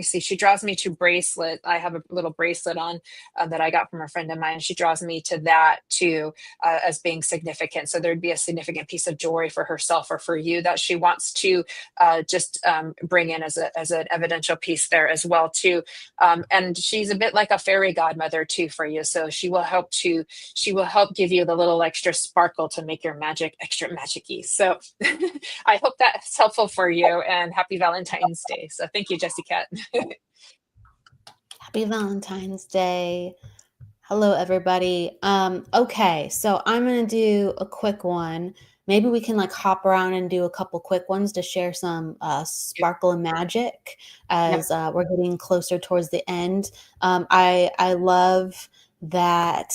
she draws me to bracelet. I have a little bracelet on that I got from a friend of mine. She draws me to that too, as being significant. So there'd be a significant piece of jewelry for herself or for you that she wants to just bring in as an evidential piece there as well too. And she's a bit like a fairy godmother too for you. So she will help give you the little extra sparkle to make your magic extra magic-y. So I hope that's helpful for you, and happy Valentine's Day. So thank you, Jessie Cat. Happy Valentine's Day. Hello, everybody. Okay, so I'm going to do a quick one. Maybe we can like hop around and do a couple quick ones to share some sparkle and magic as we're getting closer towards the end. I love that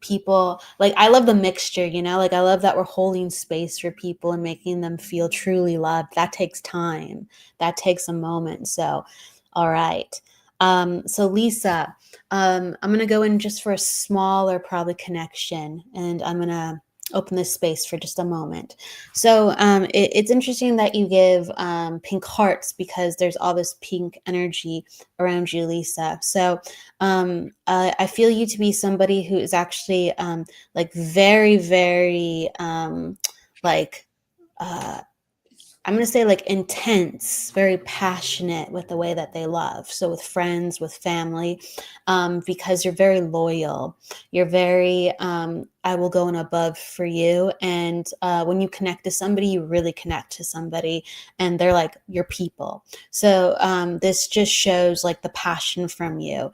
people, like, I love the mixture, like I love that we're holding space for people and making them feel truly loved. That takes time. That takes a moment. So, all right. So Lisa, I'm going to go in just for a smaller probably connection, and I'm going to open this space for just a moment. So it's interesting that you give pink hearts, because there's all this pink energy around you, Lisa. So I feel you to be somebody who is actually like very, very I'm going to say like intense, very passionate with the way that they love. So with friends, with family, because you're very loyal. You're very, I will go and above for you. And when you connect to somebody, you really connect to somebody, and they're like your people. So this just shows like the passion from you.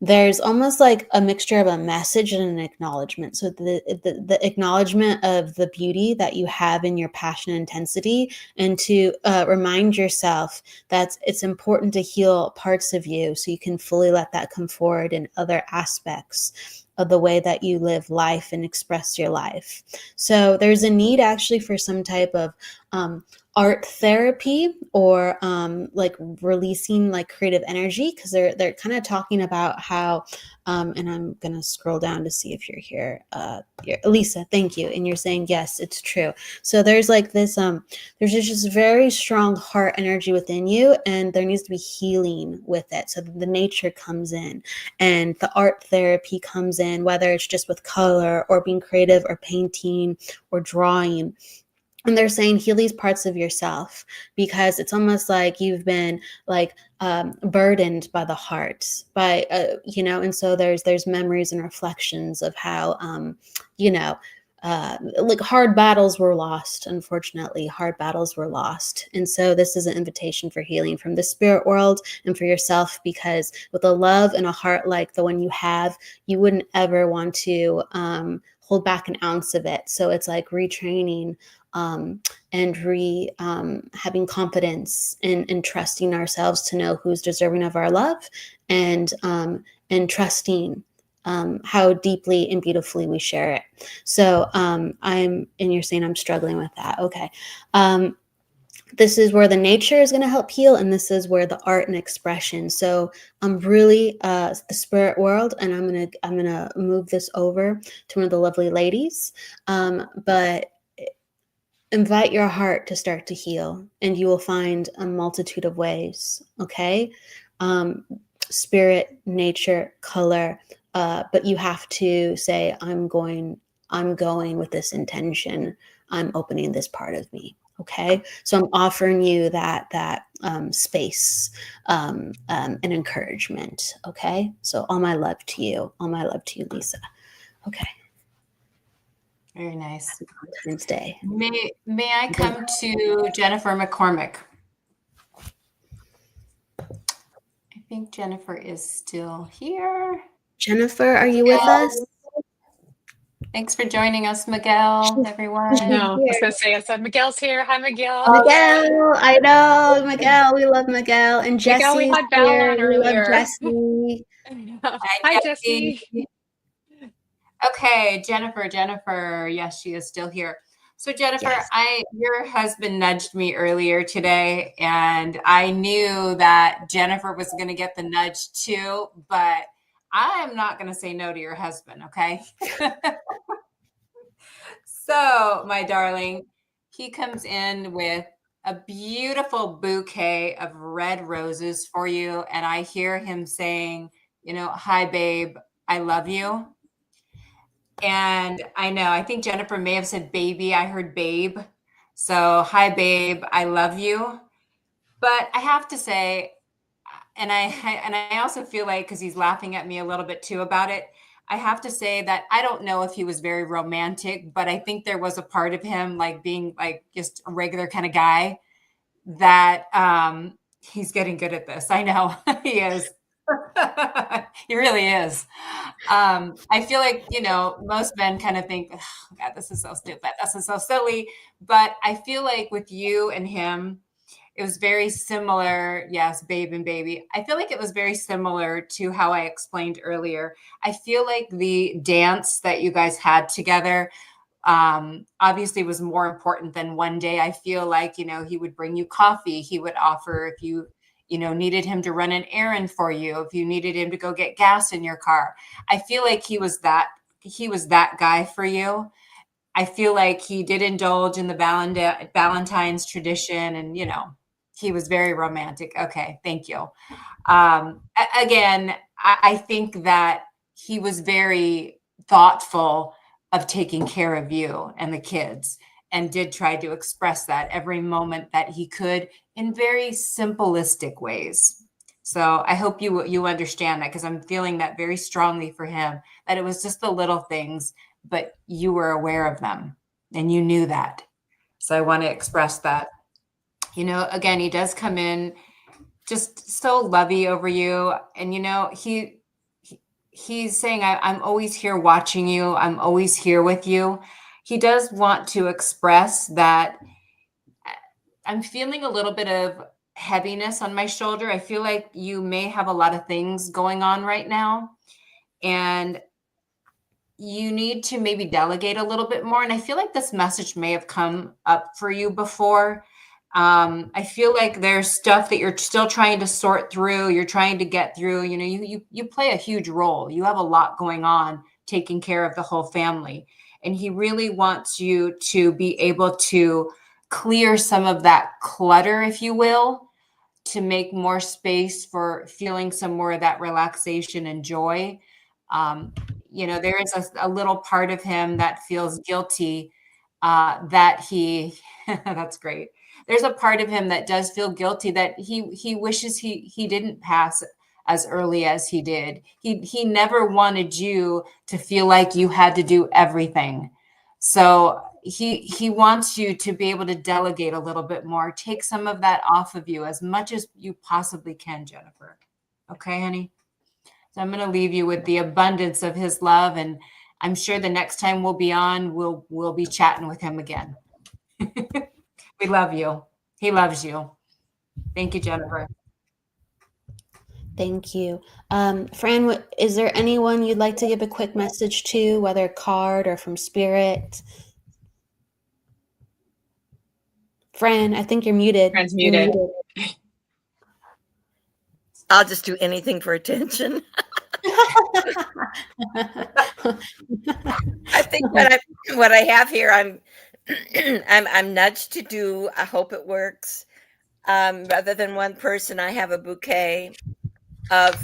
There's almost like a mixture of a message and an acknowledgement. So the acknowledgement of the beauty that you have in your passion and intensity, and to remind yourself that it's important to heal parts of you so you can fully let that come forward in other aspects of the way that you live life and express your life. So there's a need actually for some type of art therapy, or like releasing like creative energy, because they're kind of talking about how and I'm gonna scroll down to see if you're here. Lisa, thank you. And you're saying yes, it's true. So there's like this there's just very strong heart energy within you, and there needs to be healing with it. So the nature comes in, and the art therapy comes in, whether it's just with color or being creative or painting or drawing. And they're saying heal these parts of yourself, because it's almost like you've been like burdened by the heart, by and so there's memories and reflections of how like hard battles were lost. Unfortunately, hard battles were lost. And so this is an invitation for healing from the spirit world and for yourself, because with a love and a heart like the one you have, you wouldn't ever want to hold back an ounce of it. So it's like retraining and having confidence in trusting ourselves to know who's deserving of our love, and trusting how deeply and beautifully we share it. So and you're saying I'm struggling with that. Okay. This is where the nature is going to help heal, and this is where the art and expression. So I'm really the spirit world, and I'm gonna move this over to one of the lovely ladies. But invite your heart to start to heal, and you will find a multitude of ways. Okay, spirit, nature, color, but you have to say, I'm going with this intention. I'm opening this part of me. Okay, so I'm offering you that space and encouragement. Okay, so all my love to you, Lisa. Okay. Very nice. Valentine's Day. May I come to Jennifer McCormick? I think Jennifer is still here. Jennifer, are you with us? Thanks for joining us, Miguel, everyone. I know. I was going to say, I said, Miguel's here. Hi, Miguel. Miguel, I know. Miguel, we love Miguel. And Jesse's Miguel, we had Val here. on We love earlier. Jesse. Hi, Jesse. Okay, Jennifer. Yes, she is still here. So Jennifer, Yes. your husband nudged me earlier today, and I knew that Jennifer was going to get the nudge too, but I am not going to say no to your husband, okay? So, my darling, he comes in with a beautiful bouquet of red roses for you, and I hear him saying, hi, babe, I love you. And I know, I think Jennifer may have said baby. I heard babe. So, hi, babe, I love you. But I have to say, and I also feel like, because he's laughing at me a little bit too about it, I have to say that I don't know if he was very romantic, but I think there was a part of him, like being like just a regular kind of guy, that he's getting good at this. I know he is. He really is. I feel like, most men kind of think, oh, God, this is so stupid. This is so silly. But I feel like with you and him, it was very similar. Yes, babe and baby. I feel like it was very similar to how I explained earlier. I feel like the dance that you guys had together obviously was more important than one day. I feel like, he would bring you coffee. He would offer if you needed him to run an errand for you, if you needed him to go get gas in your car. I feel like he was that guy for you. I feel like he did indulge in the Valentine's tradition, and he was very romantic. Okay, thank you. Again, I think that he was very thoughtful of taking care of you and the kids, and did try to express that every moment that he could in very simplistic ways. So I hope you understand that, because I'm feeling that very strongly for him, that it was just the little things, but you were aware of them and you knew that. So I want to express that. Again, he does come in just so lovey over you. And, he's saying, I'm always here watching you. I'm always here with you. He does want to express that I'm feeling a little bit of heaviness on my shoulder. I feel like you may have a lot of things going on right now, and you need to maybe delegate a little bit more. And I feel like this message may have come up for you before. I feel like there's stuff that you're still trying to sort through. You're trying to get through. You play a huge role. You have a lot going on, taking care of the whole family. And he really wants you to be able to clear some of that clutter, if you will, to make more space for feeling some more of that relaxation and joy. There is a little part of him that feels guilty that he, that's great. There's a part of him that does feel guilty that he wishes he didn't pass as early as he did. He never wanted you to feel like you had to do everything. So he wants you to be able to delegate a little bit more, take some of that off of you as much as you possibly can, Jennifer. Okay, honey? So I'm going to leave you with the abundance of his love, and I'm sure the next time we'll be on, we'll be chatting with him again. We love you. He loves you. Thank you, Jennifer. Thank you. Fran, is there anyone you'd like to give a quick message to, whether a card or from Spirit? Fran, I think you're muted. Fran's muted. I'll just do anything for attention. I think what I have here, I'm nudged to do. I hope it works. Rather than one person, I have a bouquet of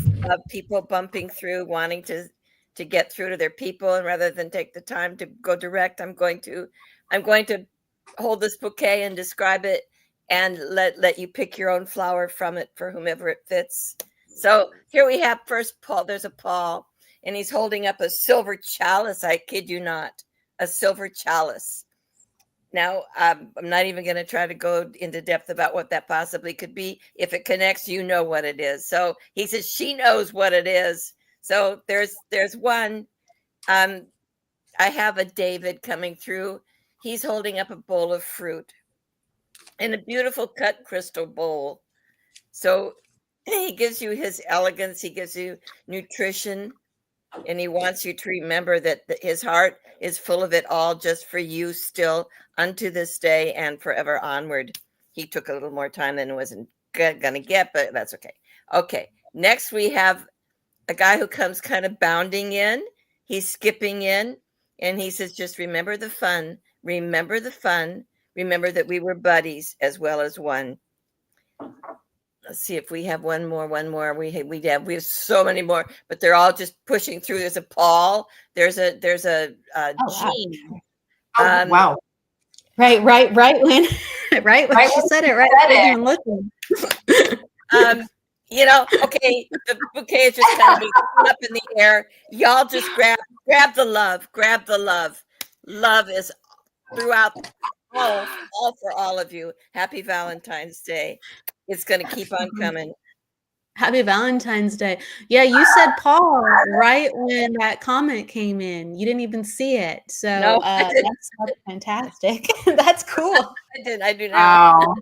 people bumping through, wanting to get through to their people, and rather than take the time to go direct, I'm going to hold this bouquet and describe it, and let you pick your own flower from it for whomever it fits. So here we have first Paul. There's a Paul, and he's holding up a silver chalice. I kid you not, a silver chalice. Now, I'm not even going to try to go into depth about what that possibly could be. If it connects, you know what it is. So he says she knows what it is. So there's one. I have a David coming through. He's holding up a bowl of fruit in a beautiful cut crystal bowl. So he gives you his elegance. He gives you nutrition. And he wants you to remember that his heart is full of it all just for you still unto this day and forever onward. He took a little more time than it wasn't going to get, but that's okay. Okay. Next, we have a guy who comes kind of bounding in. He's skipping in and he says, just remember the fun. Remember the fun. Remember that we were buddies as well as one. Let's see if we have one more. We have so many more, but they're all just pushing through. There's a Paul. There's a Jean. Oh, wow. Right when she said it, right? I wasn't even looking. Okay, the bouquet is just kind of being up in the air. Y'all just grab the love. Grab the love. Love is throughout all for all of you. Happy Valentine's Day. It's going to keep on coming. Happy Valentine's Day. Yeah, you said Paul right when that comment came in. You didn't even see it. So No, that's fantastic. That's cool. I do now. Wow.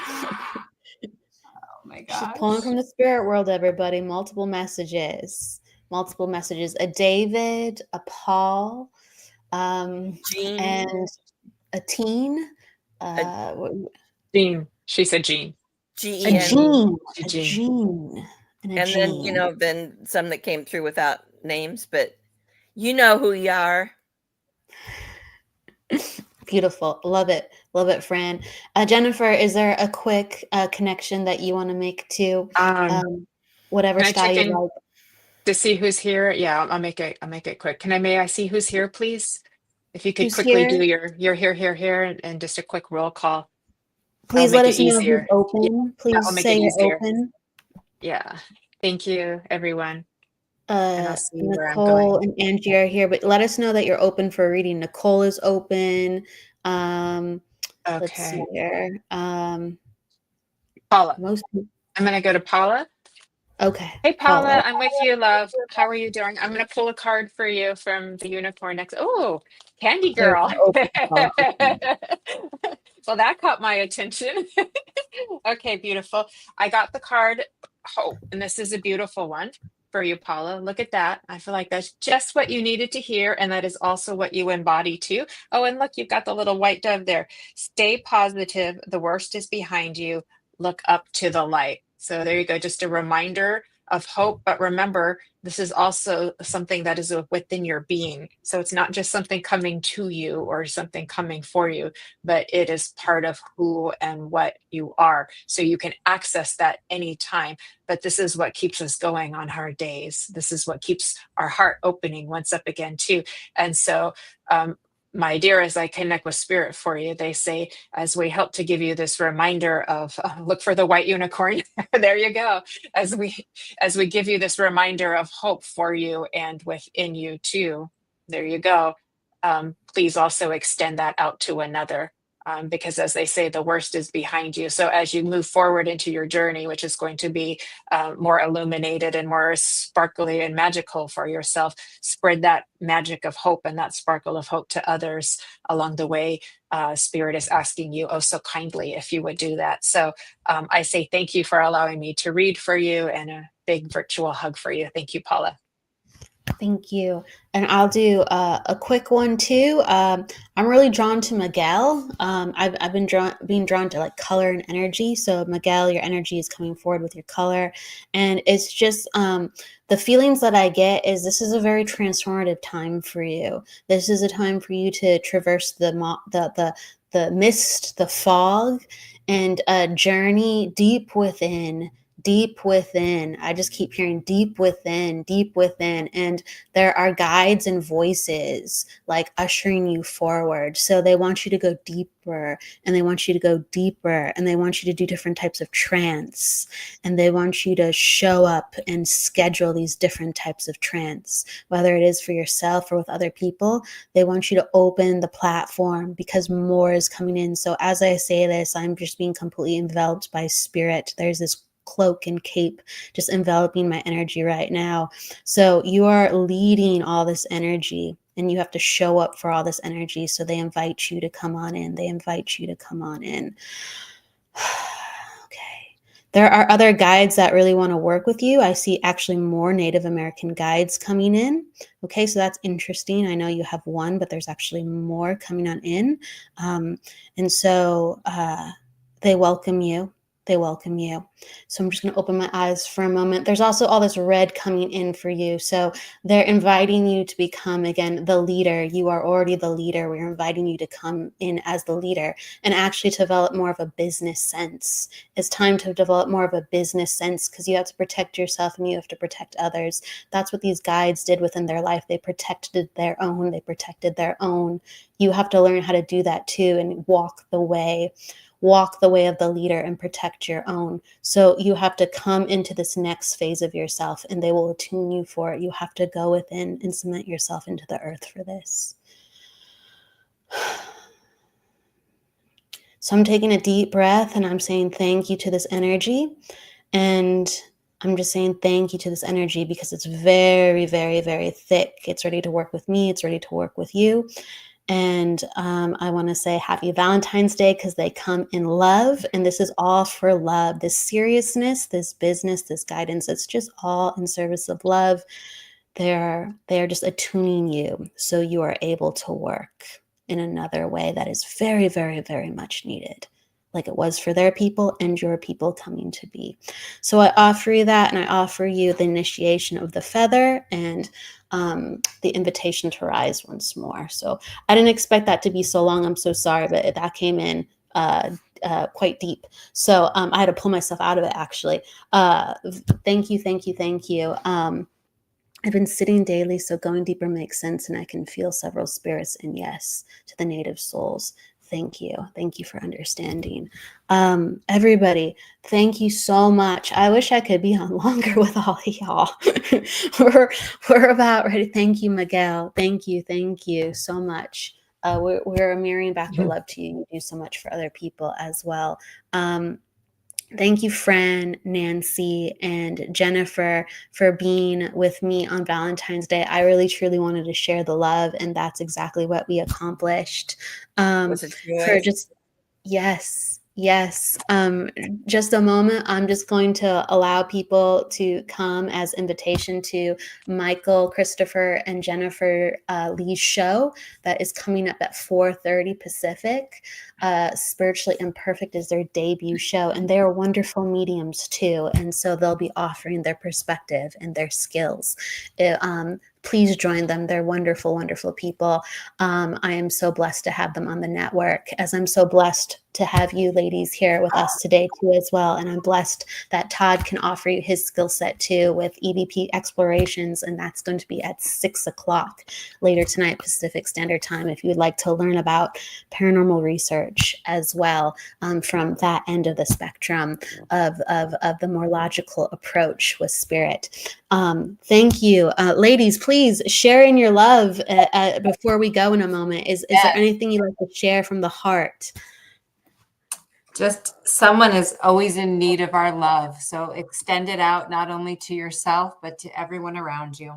Oh my gosh. She's pulling from the spirit world, everybody. Multiple messages. A David, a Paul, Jean. and a teen. Jean. She said Jean. A Jean. And then, then some that came through without names, but you know who you are. Beautiful. Love it, Fran. Jennifer, is there a quick connection that you want to make to whatever style you like? To see who's here? Yeah, I'll make it quick. May I see who's here, please? If you could Who's quickly here? do your here, and just a quick roll call. Please let us know who's open. Please I'll make say it you're easier. open. Yeah. Thank you, everyone. And I'll see where I'm Nicole going. and Angie are here, but let us know that you're open for reading. Nicole is open. Let's see Okay. here. Paula. I'm going to go to Paula. Okay. Hey, Paula, I'm with you, love. How are you doing? I'm going to pull a card for you from the unicorn next. Oh, Candy Girl. Well, that caught my attention. Okay, beautiful. I got the card Hope, and this is a beautiful one for you, Paula. Look at that. I feel like that's just what you needed to hear, and that is also what you embody too. Oh, and look, you've got the little white dove there. Stay positive. The worst is behind you. Look up to the light. So there you go. Just a reminder of hope. But remember, this is also something that is within your being. So it's not just something coming to you or something coming for you, but it is part of who and what you are. So you can access that anytime. But this is what keeps us going on hard days. This is what keeps our heart opening once up again, too. And so, my dear, as I connect with spirit for you, they say, as we help to give you this reminder of look for the white unicorn. There you go. As we give you this reminder of hope for you and within you too. There you go. Please also extend that out to another. Because as they say, the worst is behind you. So as you move forward into your journey, which is going to be more illuminated and more sparkly and magical for yourself, spread that magic of hope and that sparkle of hope to others along the way. Spirit is asking you, oh, so kindly, if you would do that. So I say thank you for allowing me to read for you, and a big virtual hug for you. Thank you, Paula. Thank you. And I'll do a quick one too. I'm really drawn to Miguel. I've been being drawn to like color and energy. So Miguel, your energy is coming forward with your color. And it's just the feelings that I get is this is a very transformative time for you. This is a time for you to traverse the mist, the fog, and journey deep within, deep within. I just keep hearing deep within, deep within. And there are guides and voices like ushering you forward. So they want you to go deeper, and they want you to go deeper, and they want you to do different types of trance, and they want you to show up and schedule these different types of trance, whether it is for yourself or with other people. They want you to open the platform because more is coming in. So as I say this, I'm just being completely enveloped by spirit. There's this cloak and cape just enveloping my energy right now. So you are leading all this energy, and you have to show up for all this energy. So they invite you to come on in. They invite you to come on in. Okay. There are other guides that really want to work with you. I see actually more Native American guides coming in. Okay, so that's interesting. I know you have one, but there's actually more coming on in. And so they welcome you. They welcome you. So I'm just going to open my eyes for a moment. There's also all this red coming in for you. So they're inviting you to become, again, the leader. You are already the leader. We're inviting you to come in as the leader and actually develop more of a business sense. It's time to develop more of a business sense because you have to protect yourself and you have to protect others. That's what these guides did within their life. They protected their own. They protected their own. You have to learn how to do that too and walk the way of the leader and protect your own. So you have to come into this next phase of yourself, and they will attune you for it. You have to go within and cement yourself into the earth for this. So I'm taking a deep breath, and I'm saying thank you to this energy. And I'm just saying thank you to this energy because it's very, very, very thick. It's ready to work with me. It's ready to work with you. And I want to say happy Valentine's Day because they come in love. And this is all for love. This seriousness, this business, this guidance, it's just all in service of love. They're just attuning you so you are able to work in another way that is very, very, very much needed, like it was for their people and your people coming to be. So I offer you that, and I offer you the initiation of the feather and the invitation to rise once more. So I didn't expect that to be so long. I'm so sorry, but that came in quite deep. So I had to pull myself out of it, actually. Thank you, thank you, thank you. I've been sitting daily, so going deeper makes sense, and I can feel several spirits. And yes, to the native souls, thank you. Thank you for understanding. Everybody, thank you so much. I wish I could be on longer with all of y'all. we're about ready. Thank you, Miguel. Thank you so much. We're mirroring back the love to you. You do so much for other people as well. Thank you, Fran, Nancy, and Jennifer for being with me on Valentine's Day. I really, truly wanted to share the love, and that's exactly what we accomplished. Was it For joy? just, yes. Just a moment. I'm just going to allow people to come as invitation to Michael, Christopher, and Jennifer Lee's show that is coming up at 4:30 Pacific. Spiritually Imperfect is their debut show, and they are wonderful mediums too. And so they'll be offering their perspective and their skills. Please join them. They're wonderful, wonderful people. I am so blessed to have them on the network, as I'm so blessed to have you ladies here with us today too as well. And I'm blessed that Todd can offer you his skill set too with EVP Explorations, and that's going to be at 6:00 later tonight Pacific Standard Time if you would like to learn about paranormal research as well, from that end of the spectrum of the more logical approach with spirit. Thank you. Ladies, please share in your love before we go in a moment. Is there anything you'd like to share from the heart? Just someone is always in need of our love. So extend it out not only to yourself, but to everyone around you.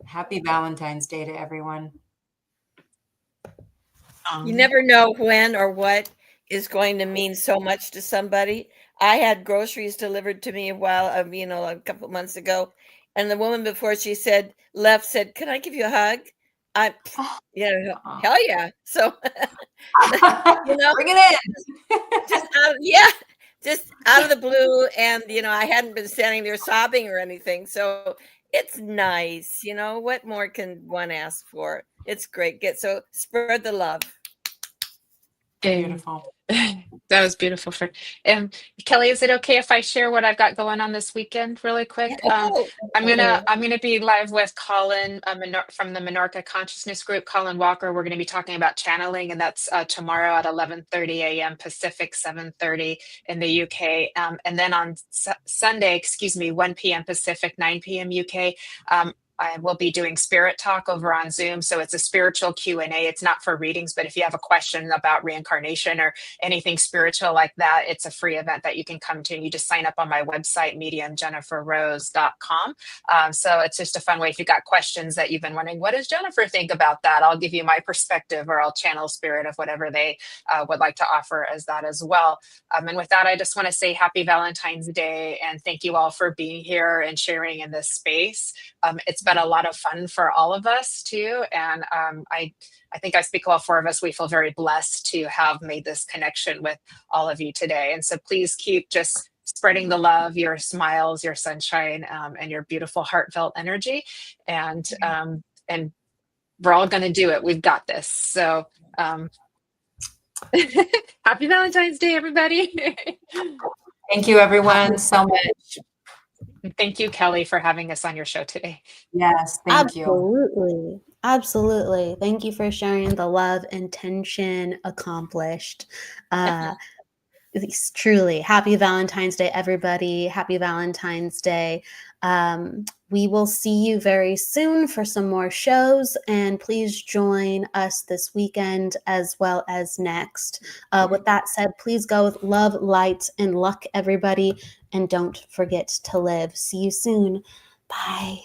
Happy Valentine's Day to everyone. You never know when or what is going to mean so much to somebody. I had groceries delivered to me a couple of months ago, and the woman before she left said, "Can I give you a hug?" Hell yeah. So, Bring it in. just out of the blue. And, I hadn't been standing there sobbing or anything. So it's nice. What more can one ask for? It's great. Spread the love. Beautiful. That was beautiful. Kelly, is it okay if I share what I've got going on this weekend really quick? Oh, I'm gonna be live with Colin from the Minorca Consciousness Group, Colin Walker. We're going to be talking about channeling, and that's tomorrow at 11:30 a.m. Pacific, 7:30 in the UK. And then on Sunday, 1 p.m. Pacific, 9 p.m. UK. I will be doing Spirit Talk over on Zoom. So it's a spiritual Q&A. It's not for readings, but if you have a question about reincarnation or anything spiritual like that, it's a free event that you can come to. And you just sign up on my website, mediumjenniferrose.com. So it's just a fun way. If you've got questions that you've been wondering, what does Jennifer think about that? I'll give you my perspective, or I'll channel spirit of whatever they would like to offer as that as well. And with that, I just want to say happy Valentine's Day and thank you all for being here and sharing in this space. It's been a lot of fun for all of us too. And I think I speak all four of us. We feel very blessed to have made this connection with all of you today. And so please keep just spreading the love, your smiles, your sunshine, and your beautiful heartfelt energy. And we're all going to do it. We've got this. So happy Valentine's Day, everybody. Thank you, everyone, so much. Thank you, Kelly, for having us on your show today. Yes, thank you. Absolutely. Thank you for sharing the love, intention accomplished. It's truly happy Valentine's Day, everybody. Happy Valentine's Day. We will see you very soon for some more shows, and please join us this weekend as well as next. With that said, please go with love, light, and luck, everybody, and don't forget to live. See you soon. Bye.